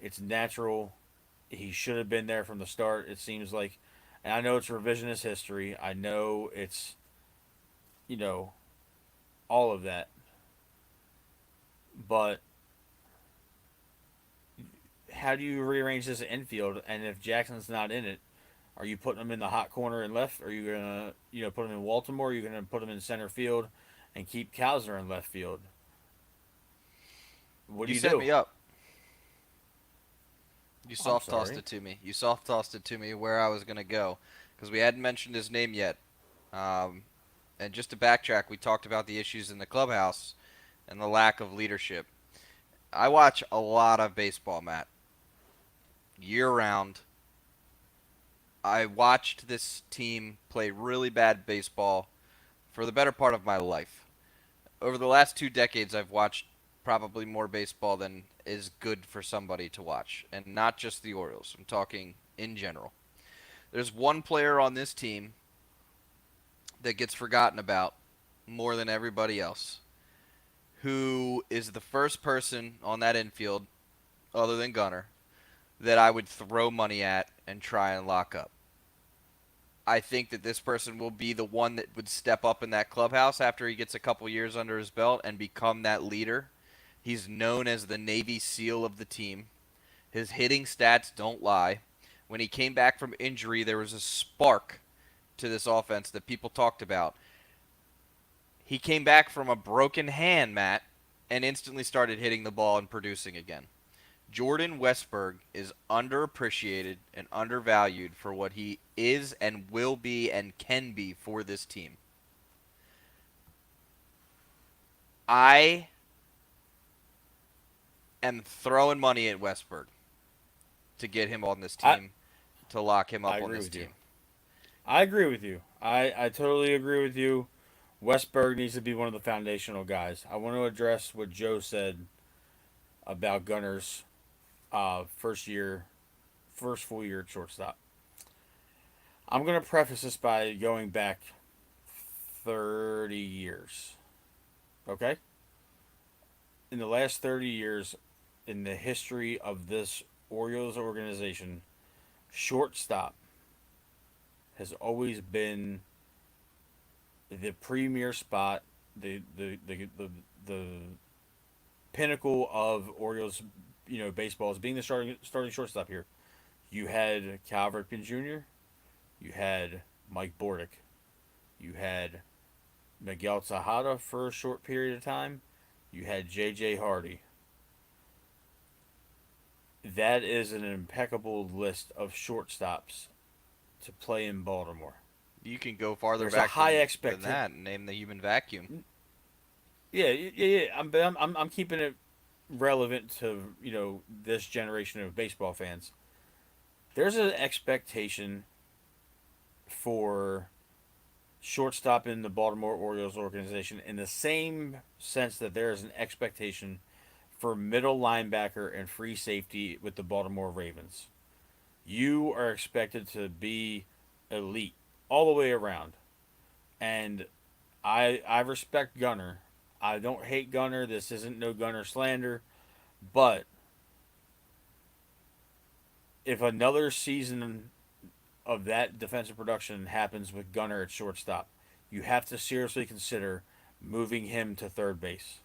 It's natural. He should have been there from the start. It seems like, and I know it's revisionist history. I know it's you know all of that, but how do you rearrange this infield? And if Jackson's not in it, are you putting him in the hot corner and left? Are you gonna put him in Baltimore? Are you gonna put him in center field and keep Kausner in left field? What do you you set do? me up. You I'm soft tossed sorry. it to me. You soft tossed it to me where I was gonna go because we hadn't mentioned his name yet. Um, and just to backtrack, we talked about the issues in the clubhouse and the lack of leadership. I watch a lot of baseball, Matt, year round. I watched this team play really bad baseball for the better part of my life. Over the last 2 decades, I've watched probably more baseball than is good for somebody to watch, and not just the Orioles. I'm talking in general. There's one player on this team that gets forgotten about more than everybody else, who is the first person on that infield, other than Gunner, that I would throw money at and try and lock up. I think that this person will be the one that would step up in that clubhouse after he gets a couple years under his belt and become that leader. He's known as the Navy SEAL of the team. His hitting stats don't lie. When he came back from injury, there was a spark to this offense that people talked about. He came back from a broken hand, Matt, and instantly started hitting the ball and producing again. Jordan Westberg is underappreciated and undervalued for what he is and will be and can be for this team. I am throwing money at Westberg to get him on this I team, to lock him I up on agree this with you. team. I agree with you. I totally agree with you. Westberg needs to be one of the foundational guys. I want to address what Joe said about Gunner's first full year at shortstop. I'm going to preface this by going back 30 years. Okay? In the last 30 years, in the history of this Orioles organization, shortstop has always been the premier spot, the pinnacle of Orioles, baseball is being the starting shortstop here. You had Cal Ripken Jr., you had Mike Bordick, you had Miguel Tejada for a short period of time, you had J.J. Hardy. That is an impeccable list of shortstops to play in Baltimore. You can go farther There's a back high than expectation. that and name the human vacuum. Yeah. I'm keeping it relevant to this generation of baseball fans. There's an expectation for shortstop in the Baltimore Orioles organization in the same sense that there is an expectation for middle linebacker and free safety with the Baltimore Ravens. You are expected to be elite all the way around. And I respect Gunner. I don't hate Gunner. This isn't no Gunner slander. But if another season of that defensive production happens with Gunner at shortstop, you have to seriously consider moving him to third base.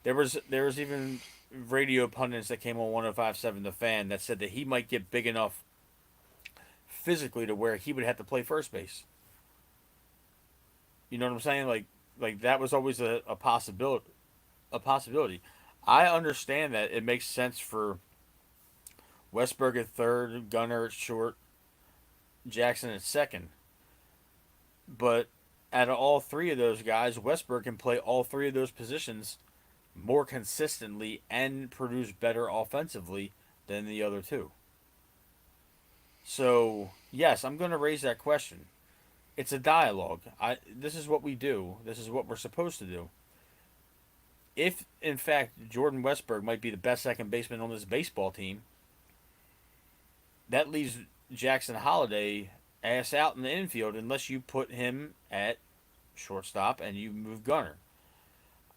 There was even radio pundits that came on 105.7 The Fan that said that he might get big enough physically to where he would have to play first base. You know what I'm saying? Like that was always a possibility. A possibility. I understand that it makes sense for Westberg at third, Gunner at short, Jackson at second. But out of all three of those guys, Westberg can play all three of those positions more consistently and produce better offensively than the other two. So, yes, I'm going to raise that question. It's a dialogue. This is what we do. This is what we're supposed to do. If, in fact, Jordan Westberg might be the best second baseman on this baseball team, that leaves Jackson Holliday ass out in the infield unless you put him at shortstop and you move Gunner.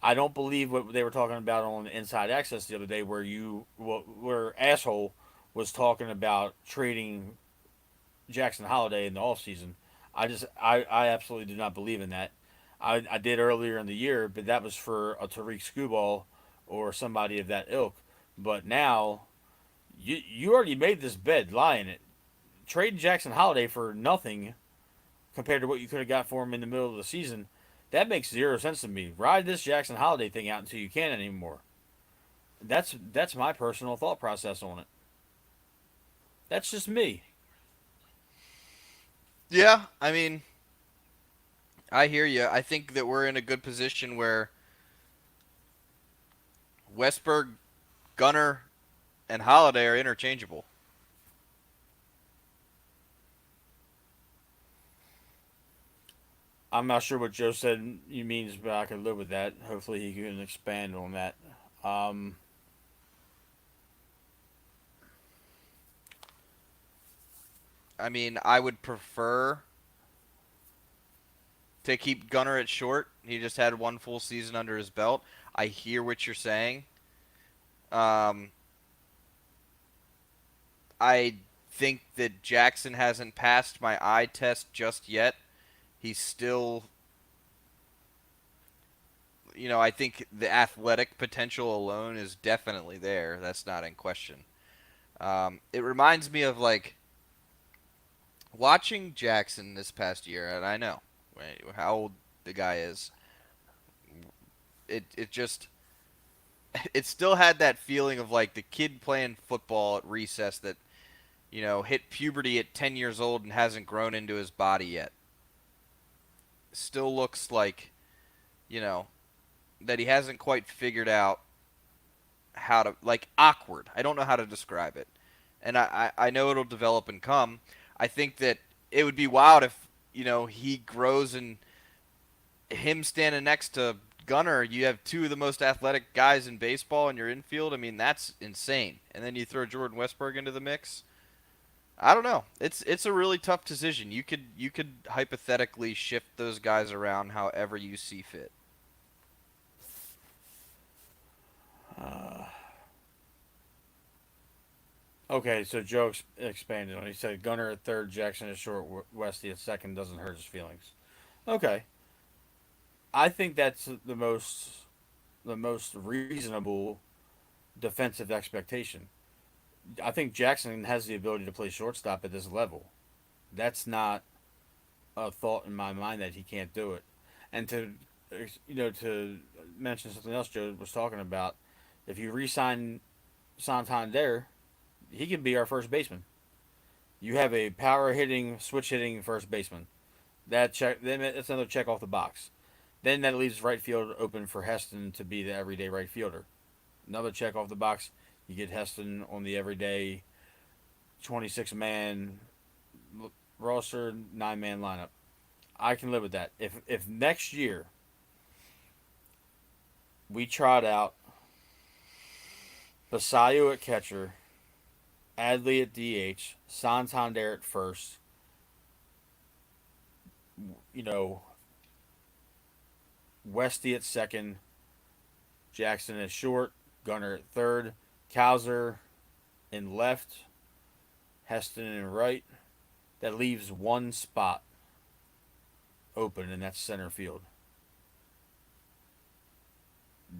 I don't believe what they were talking about on Inside Access the other day, where asshole was talking about trading Jackson Holliday in the offseason. I absolutely do not believe in that. I did earlier in the year, but that was for a Tariq Skubal or somebody of that ilk. But now you already made this bed, lie in it. Trade Jackson Holliday for nothing compared to what you could have got for him in the middle of the season. That makes zero sense to me. Ride this Jackson Holliday thing out until you can't anymore. That's my personal thought process on it. That's just me. Yeah, I mean, I hear you. I think that we're in a good position where Westberg, Gunner, and Holiday are interchangeable. I'm not sure what Joe said he means, but I can live with that. Hopefully, he can expand on that. Um, I mean, I would prefer to keep Gunner at short. He just had one full season under his belt. I hear what you're saying. Um, I think that Jackson hasn't passed my eye test just yet. He's still, I think the athletic potential alone is definitely there. That's not in question. It reminds me of like watching Jackson this past year, and I know how old the guy is. It just it still had that feeling of like the kid playing football at recess that hit puberty at 10 years old and hasn't grown into his body yet. Still looks like you know that he hasn't quite figured out how to, like, awkward. I don't know how to describe it, and I know it'll develop and come. I think that it would be wild if he grows and him standing next to Gunnar, you have two of the most athletic guys in baseball in your infield. I mean, that's insane. And then you throw Jordan Westberg into the mix. I don't know. It's a really tough decision. You could hypothetically shift those guys around however you see fit. Uh, okay, so Joe expanded on it. He said Gunner at third, Jackson at short, Westy at second doesn't hurt his feelings. Okay, I think that's the most reasonable defensive expectation. I think Jackson has the ability to play shortstop at this level. That's not a thought in my mind that he can't do it. And to mention something else Joe was talking about, if you re-sign Santander, he can be our first baseman. You have a power hitting, switch hitting first baseman. Then that's another check off the box. Then that leaves right field open for Heston to be the everyday right fielder. Another check off the box. You get Heston on the everyday 26 man roster, 9-man lineup. I can live with that. If next year we trot out Basayo at catcher, Adley at DH, Santander at first, you know, Westy at second, Jackson at short, Gunner at third, Kowser in left, Heston in right. That leaves one spot open, and that's center field.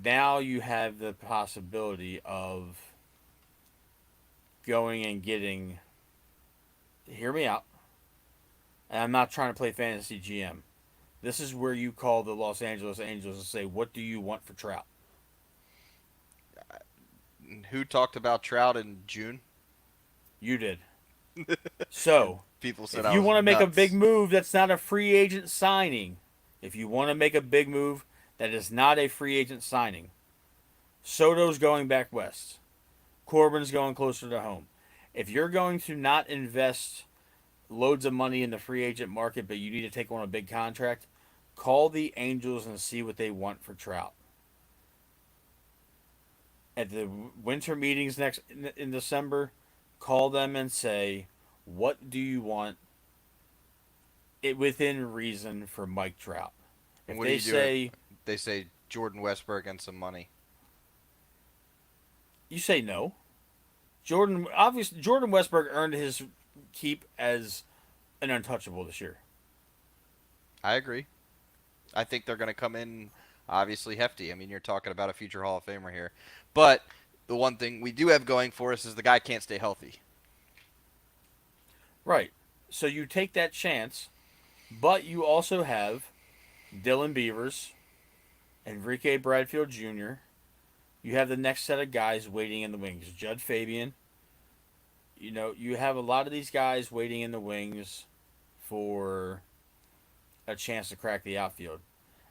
Now you have the possibility of going and getting. Hear me out. And I'm not trying to play fantasy GM. This is where you call the Los Angeles Angels and say, "What do you want for Trout?" Who talked about Trout in June? You did. And So, people said if I you was want to make a big nuts. move that's not a free agent signing, if you want to make a big move that is not a free agent signing, Soto's going back west. Corbin's going closer to home. If you're going to not invest loads of money in the free agent market, but you need to take on a big contract, call the Angels and see what they want for Trout. At the winter meetings next in December, call them and say, "What do you want it within reason for Mike Trout?" And If what do they you do if say they say Jordan Westberg and some money? you say no, Jordan Westberg earned his keep as an untouchable this year. I agree. I think they're going to come in obviously hefty. I mean, you're talking about a future Hall of Famer here. But the one thing we do have going for us is the guy can't stay healthy. Right. So you take that chance, but you also have Dylan Beavers, Enrique Bradfield Jr. You have the next set of guys waiting in the wings. Judd Fabian. You have a lot of these guys waiting in the wings for a chance to crack the outfield.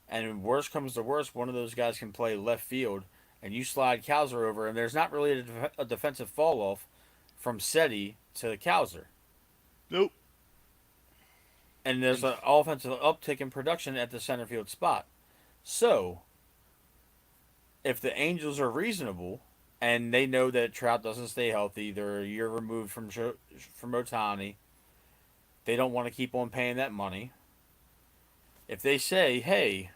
And when worst comes to worst, one of those guys can play left field, and you slide Kowser over, and there's not really a defensive fall off from Seti to Kowser. Nope. And there's And an offensive uptick in production at the center field spot. So, if the Angels are reasonable and they know that Trout doesn't stay healthy, they're a year removed from Otani, they don't want to keep on paying that money. If they say, "Hey,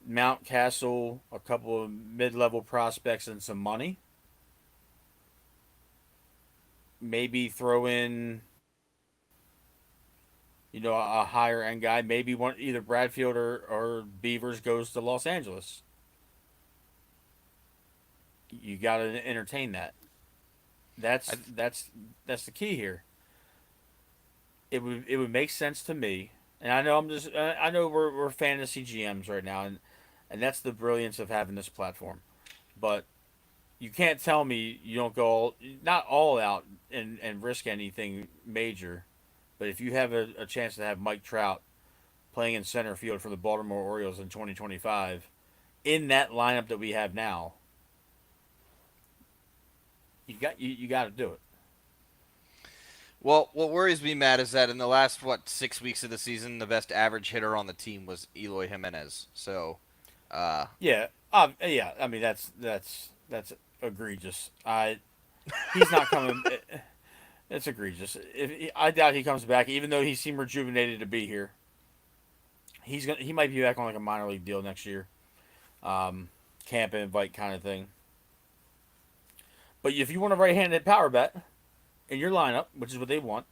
Mount Castle, a couple of mid-level prospects and some money, maybe throw in a higher end guy, maybe one either Bradfield or Beavers goes to Los Angeles." You got to entertain that. That's I, that's that's the key here. It would make sense to me, and I know I know we're fantasy GMs right now, and that's the brilliance of having this platform. But you can't tell me you don't go not all out and risk anything major. But if you have a chance to have Mike Trout playing in center field for the Baltimore Orioles in 2025 in that lineup that we have now, you got to do it. well, what worries me, Matt, is that in the last 6 weeks of the season, the best average hitter on the team was Eloy Jimenez. So, uh, Yeah, yeah. I mean that's egregious. He's not coming. It's egregious. I doubt he comes back, even though he seemed rejuvenated to be here. He might be back on like a minor league deal next year, camp and invite kind of thing. But if you want a right-handed power bat in your lineup, which is what they want,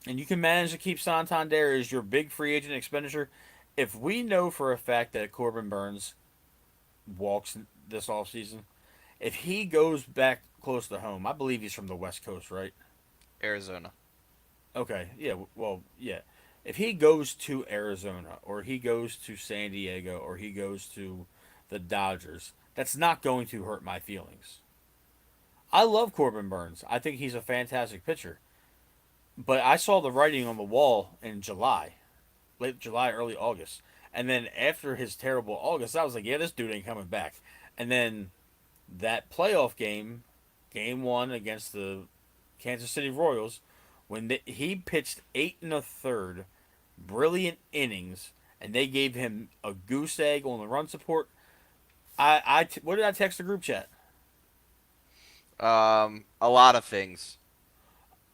and you can manage to keep Santander as your big free agent expenditure, if we know for a fact that Corbin Burns walks this offseason, if he goes back close to home, I believe he's from the West Coast, right? Arizona. Okay, yeah, well, yeah. If he goes to Arizona or he goes to San Diego or he goes to the Dodgers, that's not going to hurt my feelings. I love Corbin Burns. I think he's a fantastic pitcher. But I saw the writing on the wall in July, late July, early August. And then after his terrible August, I was like, yeah, this dude ain't coming back. And then that playoff game, game one against the Kansas City Royals, when he pitched eight and a third, brilliant innings, and they gave him a goose egg on the run support. What did I text the group chat? A lot of things.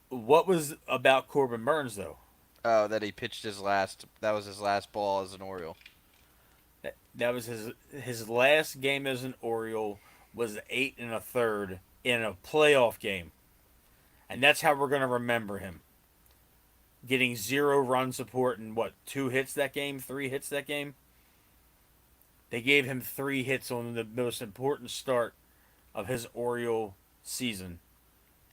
What was about Corbin Burns though? Oh, that he pitched his last. That was his last ball as an Oriole. That was his last game as an Oriole was eight and a third in a playoff game, and that's how we're gonna remember him. Getting zero run support and what 2 hits that game, 3 hits that game. They gave him 3 hits on the most important start of his Oriole season,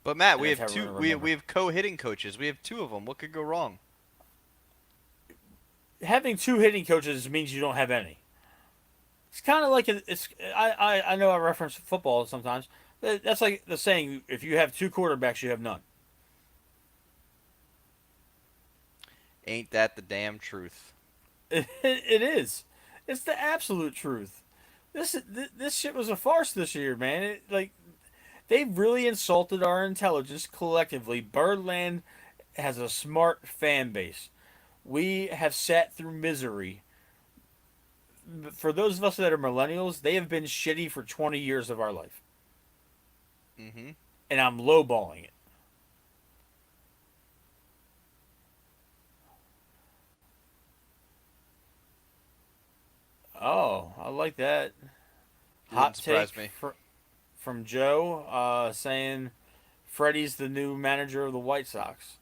But Matt, and we that's have how we're two. gonna We remember. have co-hitting coaches. We have two of them. What could go wrong? Having two hitting coaches means you don't have any. It's kind of like it's. I know I reference football sometimes. That's like the saying: if you have two quarterbacks, you have none. Ain't that the damn truth? It is. It's the absolute truth. This shit was a farce this year, man. They really insulted our intelligence collectively. Birdland has a smart fan base. We have sat through misery. For those of us that are millennials, they have been shitty for 20 years of our life. Mm-hmm. And I'm lowballing it. Oh, I like that. Wouldn't Hot take surprise me. from Joe saying Freddie's the new manager of the White Sox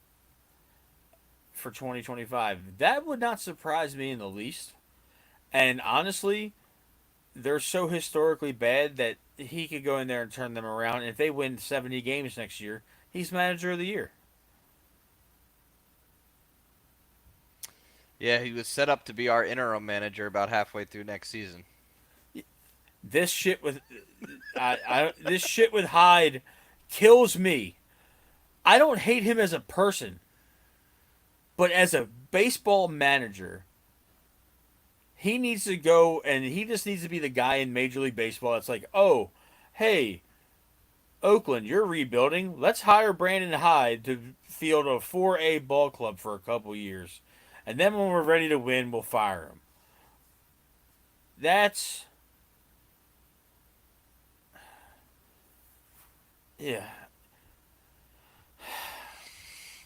for 2025. That would not surprise me in the least. And honestly, they're so historically bad that he could go in there and turn them around. And if they win 70 games next year, he's manager of the year. Yeah, he was set up to be our interim manager about halfway through next season. This shit with this shit with Hyde kills me. I don't hate him as a person, but as a baseball manager, he needs to go and he just needs to be the guy in Major League Baseball that's like, oh, hey, Oakland, you're rebuilding. Let's hire Brandon Hyde to field a 4A ball club for a couple years. And then when we're ready to win, we'll fire him. That's. Yeah.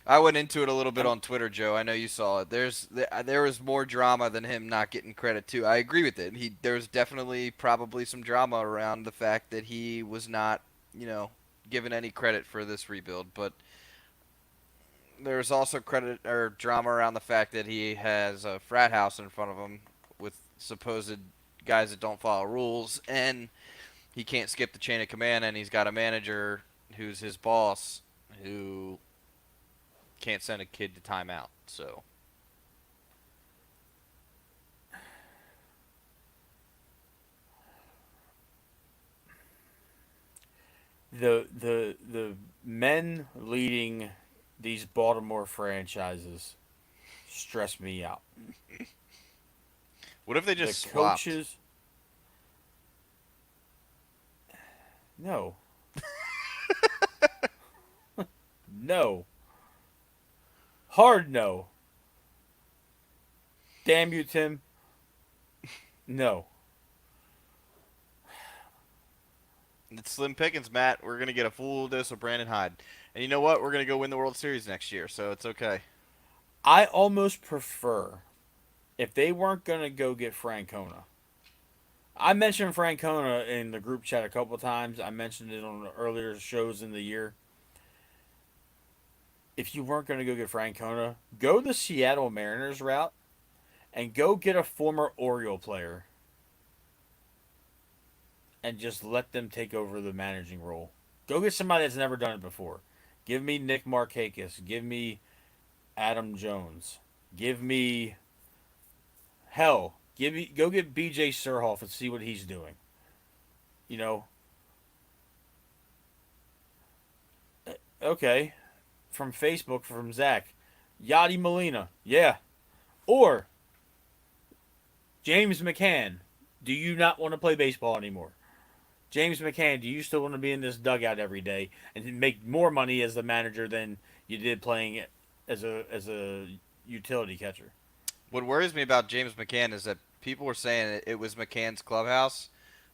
I went into it a little bit I'm, on Twitter, Joe. I know you saw it. There was more drama than him not getting credit too. I agree with it. There's definitely probably some drama around the fact that he was not, given any credit for this rebuild, but there's also credit or drama around the fact that he has a frat house in front of him with supposed guys that don't follow rules, and he can't skip the chain of command, and he's got a manager who's his boss who can't send a kid to timeout. So The men leading these Baltimore franchises stress me out. what if they The just swapped? coaches, no, no, hard no. Damn you, Tim. No. It's slim pickings, Matt. We're gonna get a full dose of Brandon Hyde, and you know what? We're gonna go win the World Series next year, so it's okay. I almost prefer if they weren't gonna go get Francona. I mentioned Francona in the group chat a couple times. I mentioned it on earlier shows in the year. If you weren't going to go get Francona, go the Seattle Mariners route and go get a former Oriole player and just let them take over the managing role. Go get somebody that's never done it before. Give me Nick Markakis. Give me Adam Jones. Give me hell. Give me go get B.J. Surhoff and see what he's doing. You know, okay. From Facebook from Zach, Yadi Molina. Yeah. Or James McCann. Do you not want to play baseball anymore? James McCann, do you still want to be in this dugout every day and make more money as the manager than you did playing as a utility catcher? What worries me about James McCann is that people were saying it was McCann's clubhouse,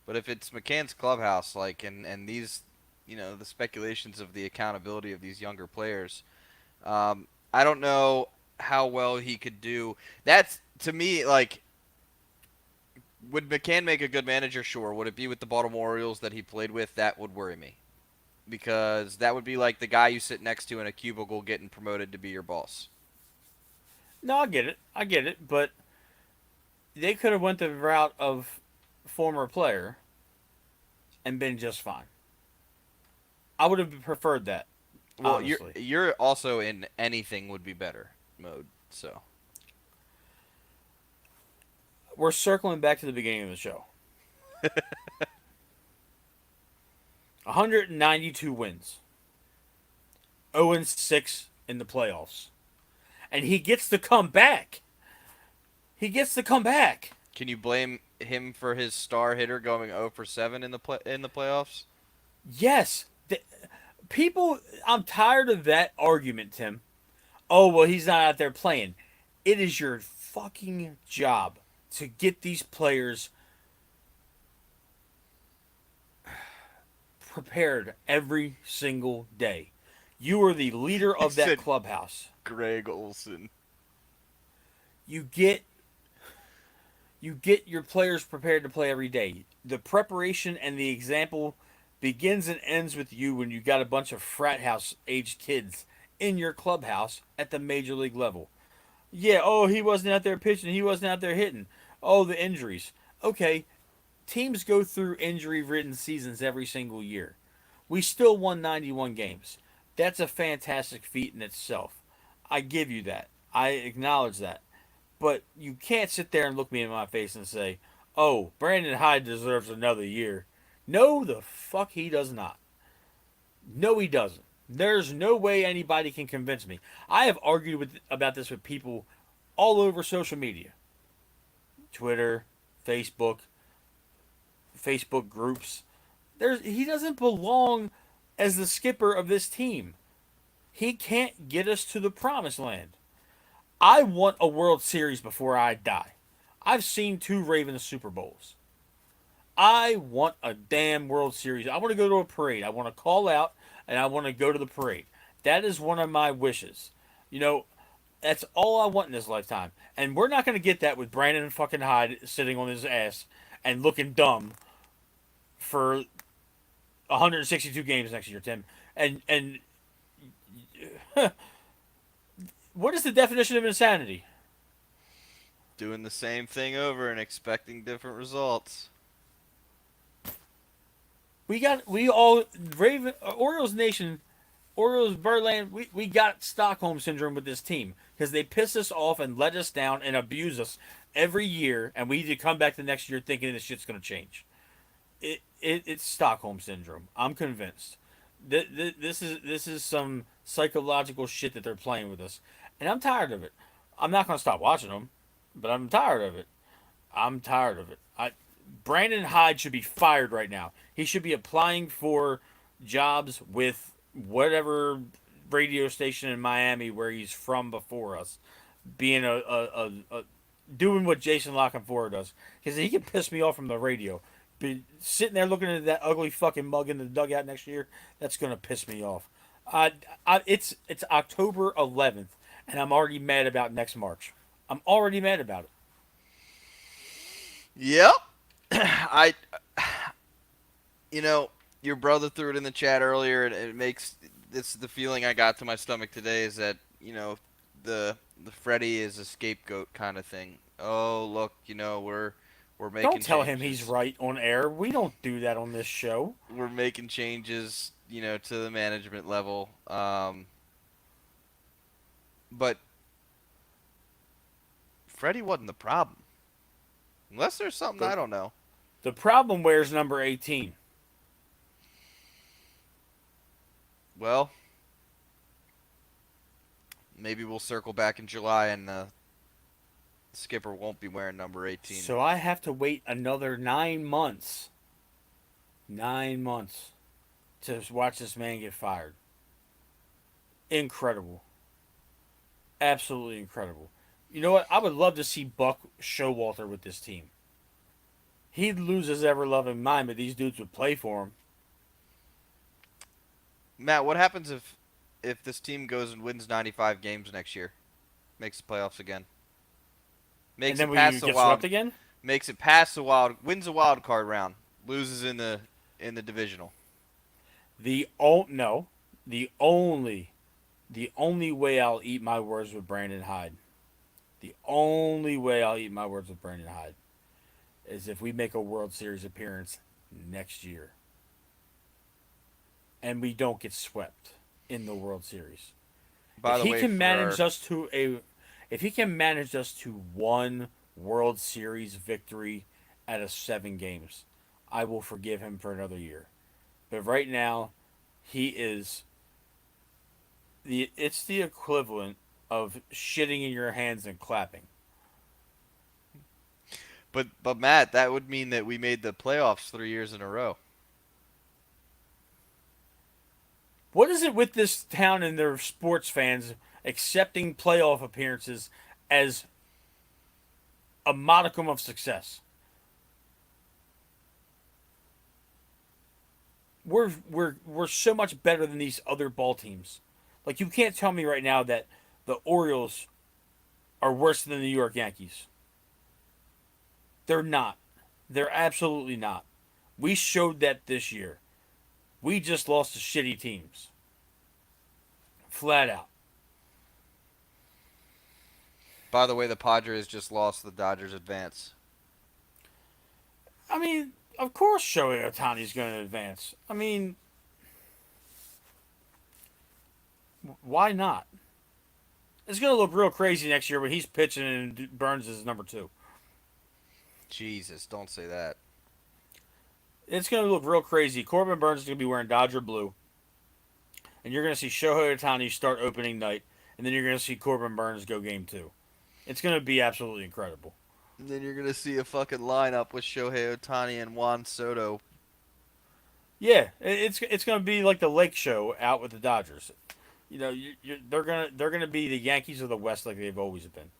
but if it's McCann's clubhouse, like and these, the speculations of the accountability of these younger players, I don't know how well he could do. That's to me like, would McCann make a good manager? Sure. Would it be with the Baltimore Orioles that he played with? That would worry me because that would be like the guy you sit next to in a cubicle getting promoted to be your boss. No, I get it. I get it, but they could have went the route of former player and been just fine. I would have preferred that, Well, you're honestly. you're also in anything would be better mode. So We're circling back to the beginning of the show. 192 wins. 0-6 in the playoffs. And he gets to come back. He gets to come back. can you blame him for his star hitter going 0 for 7 in the playoffs? Yes. People, I'm tired of that argument, Tim. Oh, well, he's not out there playing. It is your fucking job to get these players prepared every single day. You are the leader He of that said clubhouse. Greg Olson. You get you get your players prepared to play every day. The preparation and the example begins and ends with you when you got a bunch of frat house aged kids in your clubhouse at the major league level. Yeah, oh, he wasn't out there pitching, he wasn't out there hitting. Oh, the injuries. Okay, teams go through injury ridden seasons every single year. We still won 91 games. That's a fantastic feat in itself. I give you that. I acknowledge that. But you can't sit there and look me in my face and say, oh, Brandon Hyde deserves another year. No, the fuck he does not. No, he doesn't. There's no way anybody can convince me. I have argued about this with people all over social media, Twitter, Facebook, Facebook groups. He doesn't belong as the skipper of this team. He can't get us to the promised land. I want a World Series before I die. I've seen two Ravens Super Bowls. I want a damn World Series. I want to go to a parade. I want to call out and I want to go to the parade. That is one of my wishes. You know, that's all I want in this lifetime. And we're not going to get that with Brandon fucking Hyde sitting on his ass and looking dumb for 162 games next year, Tim. And what is the definition of insanity? Doing the same thing over and expecting different results. we all Raven Orioles Nation, Orioles Birdland. We got Stockholm syndrome with this team because they piss us off and let us down and abuse us every year, and we need to come back the next year thinking this shit's gonna change. It's Stockholm syndrome. I'm convinced. This is some psychological shit that they're playing with us, and I'm tired of it. I'm not gonna stop watching them, but I'm tired of it. I'm tired of it. Brandon Hyde should be fired right now. He should be applying for jobs with whatever radio station in Miami where he's from before us, being a doing what Jason Lockenfora does because he can piss me off from the radio. But sitting there looking at that ugly fucking mug in the dugout next year, that's gonna piss me off. It's October 11th, and I'm already mad about next March. I'm already mad about it. Yep. I, you know, your brother threw it in the chat earlier, and it makes it's the feeling I got to my stomach today is that the Freddy is a scapegoat kind of thing. Oh look, we're Don't making tell him he's changes. right on air. We don't do that on this show. We're making changes, to the management level. But Freddie wasn't the problem, unless there's something The I don't know. the problem wears number 18. Well, maybe we'll circle back in July and the skipper won't be wearing number 18. So I have to wait another 9 months. 9 months to watch this man get fired. Incredible. Absolutely incredible. You know what? I would love to see Buck Showalter with this team. He'd lose his ever loving mind, but these dudes would play for him. Matt, what happens if this team goes and wins 95 games next year, makes the playoffs again, And makes then it we past the get wild, swept again? makes it past the wild, wins the wild card round, loses in the divisional? No. The only the only way I'll eat my words with Brandon Hyde. The only way I'll eat my words with Brandon Hyde is if we make a World Series appearance next year and we don't get swept in the World Series. By If the he way, can for manage our us to a if he can manage us to one World Series victory out of 7 games, I will forgive him for another year. But right now, he is it's the equivalent of shitting in your hands and clapping. but Matt, that would mean that we made the playoffs 3 years in a row. What is it with this town and their sports fans accepting playoff appearances as a modicum of success? We're so much better than these other ball teams. Like you can't tell me right now that the Orioles are worse than the New York Yankees. They're not. They're absolutely not. We showed that this year. We just lost to shitty teams. Flat out. By the way, the Padres just lost the Dodgers advance. I mean, of course Shohei Otani's going to advance. I mean, why not? It's going to look real crazy next year when he's pitching and Burns is number 2. Jesus, don't say that. It's going to look real crazy. Corbin Burns is going to be wearing Dodger blue. And you're going to see Shohei Otani start opening night. And then you're going to see Corbin Burns go game 2. It's going to be absolutely incredible. And then you're gonna see a fucking lineup with Shohei Otani and Juan Soto. Yeah, it's going to be like the Lake Show out with the Dodgers. You know, they're gonna be the Yankees of the West like they've always been.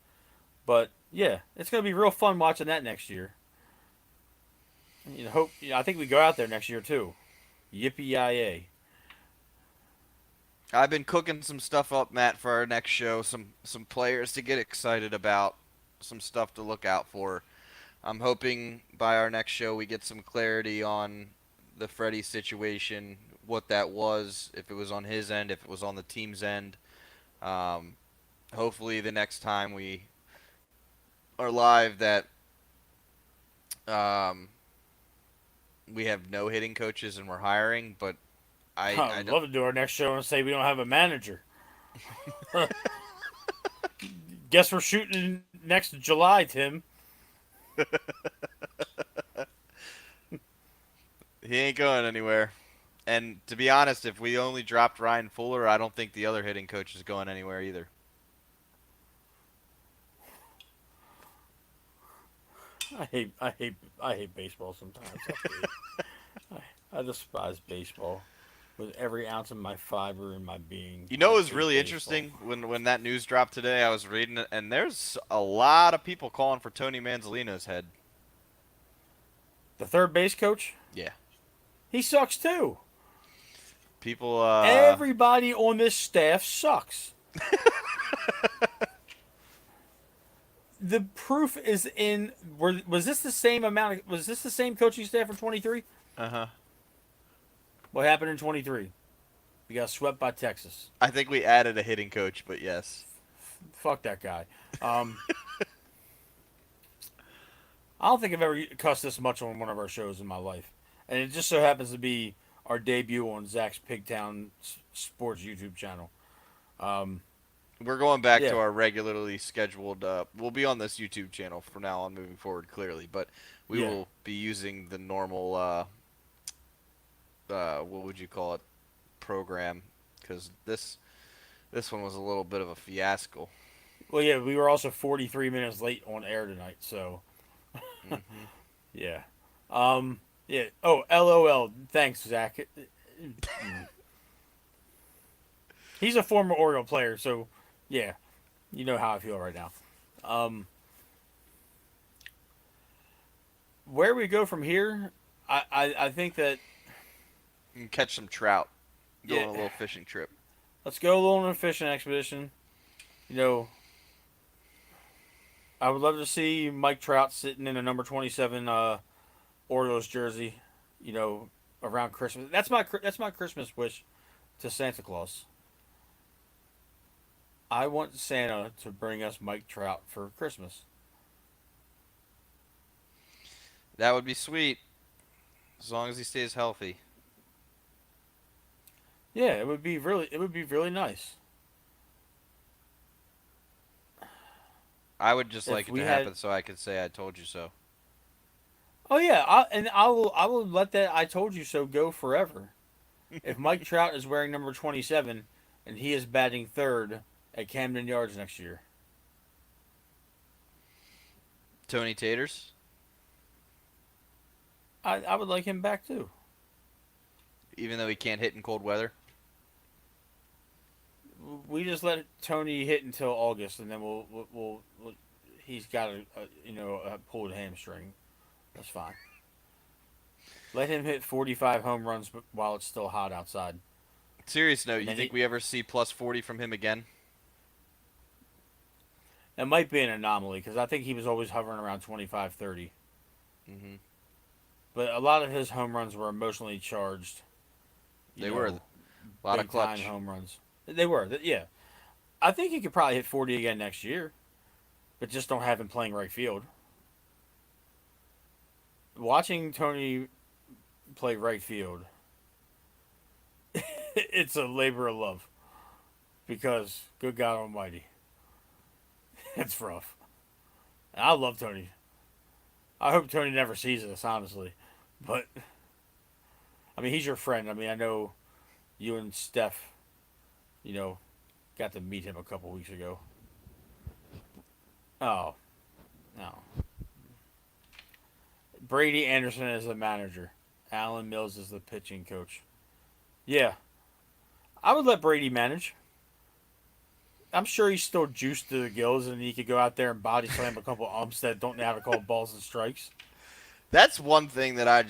But yeah, it's gonna be real fun watching that next year. I think we go out there next year too. Yippee yay! I've been cooking some stuff up, Matt, for our next show. Some players to get excited about, some stuff to look out for. I'm hoping by our next show we get some clarity on the Freddie situation, what that was, if it was on his end, if it was on the team's end. Um, Hopefully the next time we are live that um, we have no hitting coaches and we're hiring, but I I would don't. love to do our next show and say we don't have a manager. Guess we're shooting next July, Tim. He ain't going anywhere. And to be honest, if we only dropped Ryan Fuller, I don't think the other hitting coach is going anywhere either. I hate baseball sometimes. I hate it. I despise baseball with every ounce of my fiber and my being. You I know, it was hate really baseball. interesting when that news dropped today. I was reading it, and there's a lot of people calling for Tony Manzolino's head. The third base coach, Yeah, he sucks too. people. Everybody on this staff sucks. The proof is in. Was this the same amount? Was this the same coaching staff for 23? Uh huh. What happened in 23? We got swept by Texas. I think we added a hitting coach, but yes. Fuck that guy. Um, I don't think I've ever cussed this much on one of our shows in my life, and it just so happens to be our debut on Zach's Pigtown Sports YouTube channel. Um, We're going back yeah, to our regularly scheduled. We'll be on this YouTube channel from now on, moving forward, clearly, but we yeah. will be using the normal. What would you call it? Program, because this one was a little bit of a fiasco. Well, yeah, we were also 43 minutes late on air tonight, so Hmm. yeah. Yeah. Oh, LOL. Thanks, Zach. He's a former Oriole player, so yeah, you know how I feel right now. Um, where we go from here, I think that And catch some trout. Go yeah, on a little fishing trip. let's go a little on a fishing expedition. You know, I would love to see Mike Trout sitting in a number 27 Orioles jersey. You know, around Christmas. That's my Christmas wish to Santa Claus. I want Santa to bring us Mike Trout for Christmas. That would be sweet, as long as he stays healthy. Yeah, it would be really nice I would just like if it we to had. happen so I could say I told you so. Oh yeah, I will let that I told you so go forever. If Mike Trout is wearing number 27 and he is batting third at Camden Yards next year, Tony Taters, I would like him back too. even though he can't hit in cold weather. We just let Tony hit until August, and then he's got a pulled hamstring. That's fine. Let him hit 45 home runs while it's still hot outside. Serious note, And you then think he, we ever see plus 40 from him again? it might be an anomaly because I think he was always hovering around 25, 30. Hmm. But a lot of his home runs were emotionally charged. You They were a know, lot of big time clutch. home runs. They were, yeah. I think he could probably hit 40 again next year, but just don't have him playing right field. Watching Tony play right field, it's a labor of love because good God Almighty, it's rough. And I love Tony. I hope Tony never sees this, honestly. But I mean, he's your friend. I mean, I know you and Steph, you know, got to meet him a couple weeks ago. Oh, no. Brady Anderson is the manager. Alan Mills is the pitching coach. Yeah, I would let Brady manage. I'm sure he's still juiced to the gills, and he could go out there and body slam a couple umps that don't know how to call balls and strikes. That's one thing that I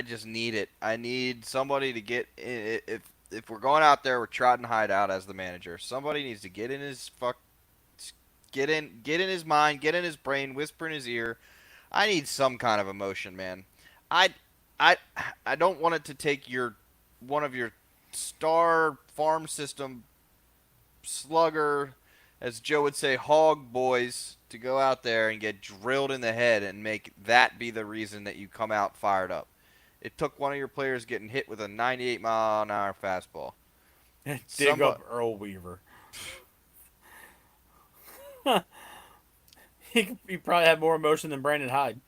just need it. I need somebody to if we're going out there with Trout and Hyde out as the manager, somebody needs to get in his mind, get in his brain, whisper in his ear. I need some kind of emotion, man. I I I don't want it to take your one of your star farm system slugger, as Joe would say, hog boys to go out there and get drilled in the head and make that be the reason that you come out fired up. It took one of your players getting hit with a 98-mile-an-hour fastball. Dig Somebody, up Earl Weaver. He probably had more emotion than Brandon Hyde.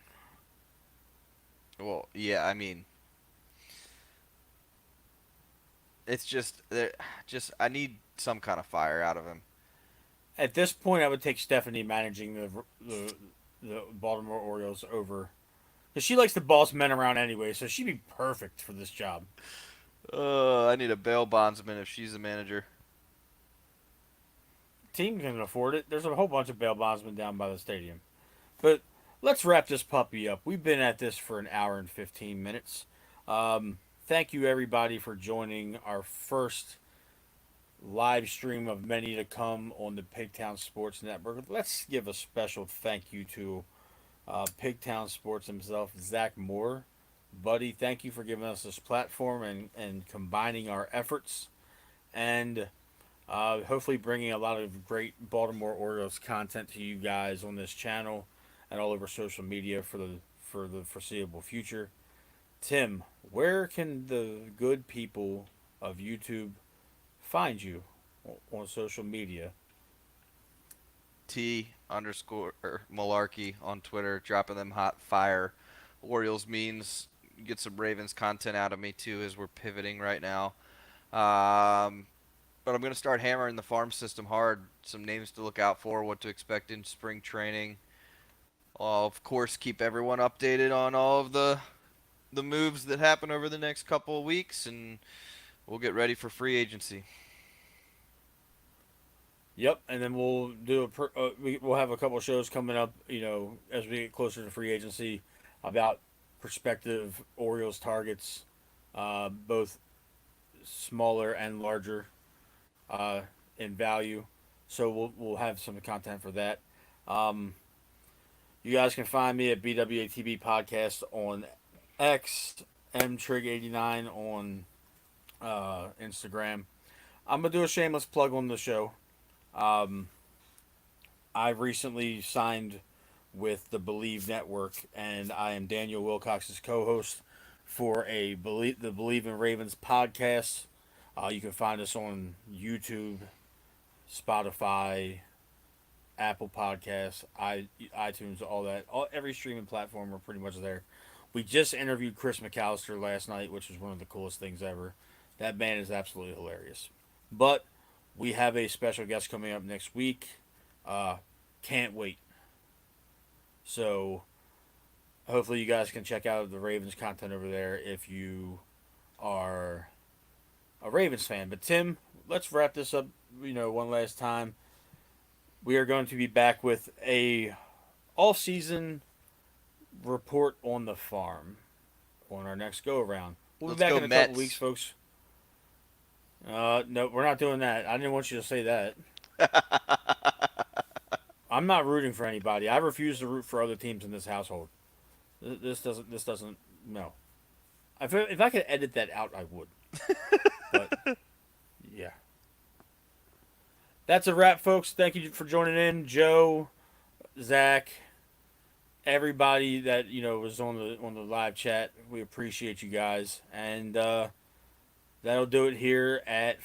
well, yeah, I mean, it's just I need some kind of fire out of him. At this point, I would take Stephanie managing the Baltimore Orioles over, because she likes to boss men around anyway, so she'd be perfect for this job. I need a bail bondsman if she's the manager. Team can afford it. There's a whole bunch of bail bondsmen down by the stadium. But let's wrap this puppy up. We've been at this for an hour and 15 minutes. Thank you, everybody, for joining our first live stream of many to come on the Pigtown Sports Network. Let's give a special thank you to Pigtown Sports himself, Zach Moore. Buddy, thank you for giving us this platform and combining our efforts and hopefully bringing a lot of great Baltimore Orioles content to you guys on this channel and all over social media for the foreseeable future. Tim, where can the good people of YouTube find you on social media? T underscore malarkey on Twitter, dropping them hot fire Orioles memes. Get some Ravens content out of me too as we're pivoting right now. Um, but I'm gonna start hammering the farm system hard. Some names to look out for, what to expect in spring training. I'll of course keep everyone updated on all of the moves that happen over the next couple of weeks, and we'll get ready for free agency. Yep, and then we'll do we'll have a couple of shows coming up. As we get closer to free agency, about prospective Orioles targets, both smaller and larger in value. So we'll have some content for that. Um, you guys can find me at BWATB Podcast on X, mtrig89 on Instagram. I'm gonna do a shameless plug on the show. Um, I recently signed with the Believe Network, and I am Daniel Wilcox's co-host for the Believe in Ravens podcast. You can find us on YouTube, Spotify, Apple Podcasts, iTunes, all that. Every streaming platform are pretty much there. We just interviewed Chris McAllister last night, which was one of the coolest things ever. That man is absolutely hilarious. But we have a special guest coming up next week. Uh, can't wait. So hopefully you guys can check out the Ravens content over there if you are a Ravens fan. But Tim, let's wrap this up. One last time. We are going to be back with a all season report on the farm on our next go around. We'll be Let's back go in a couple weeks, Mets. folks. No, we're not doing that. I didn't want you to say that. I'm not rooting for anybody. I refuse to root for other teams in this household. This doesn't. This doesn't. No. If I could edit that out, I would. But yeah, that's a wrap, folks. Thank you for joining in, Joe, Zach, everybody that was on the live chat. We appreciate you guys, and that'll do it here at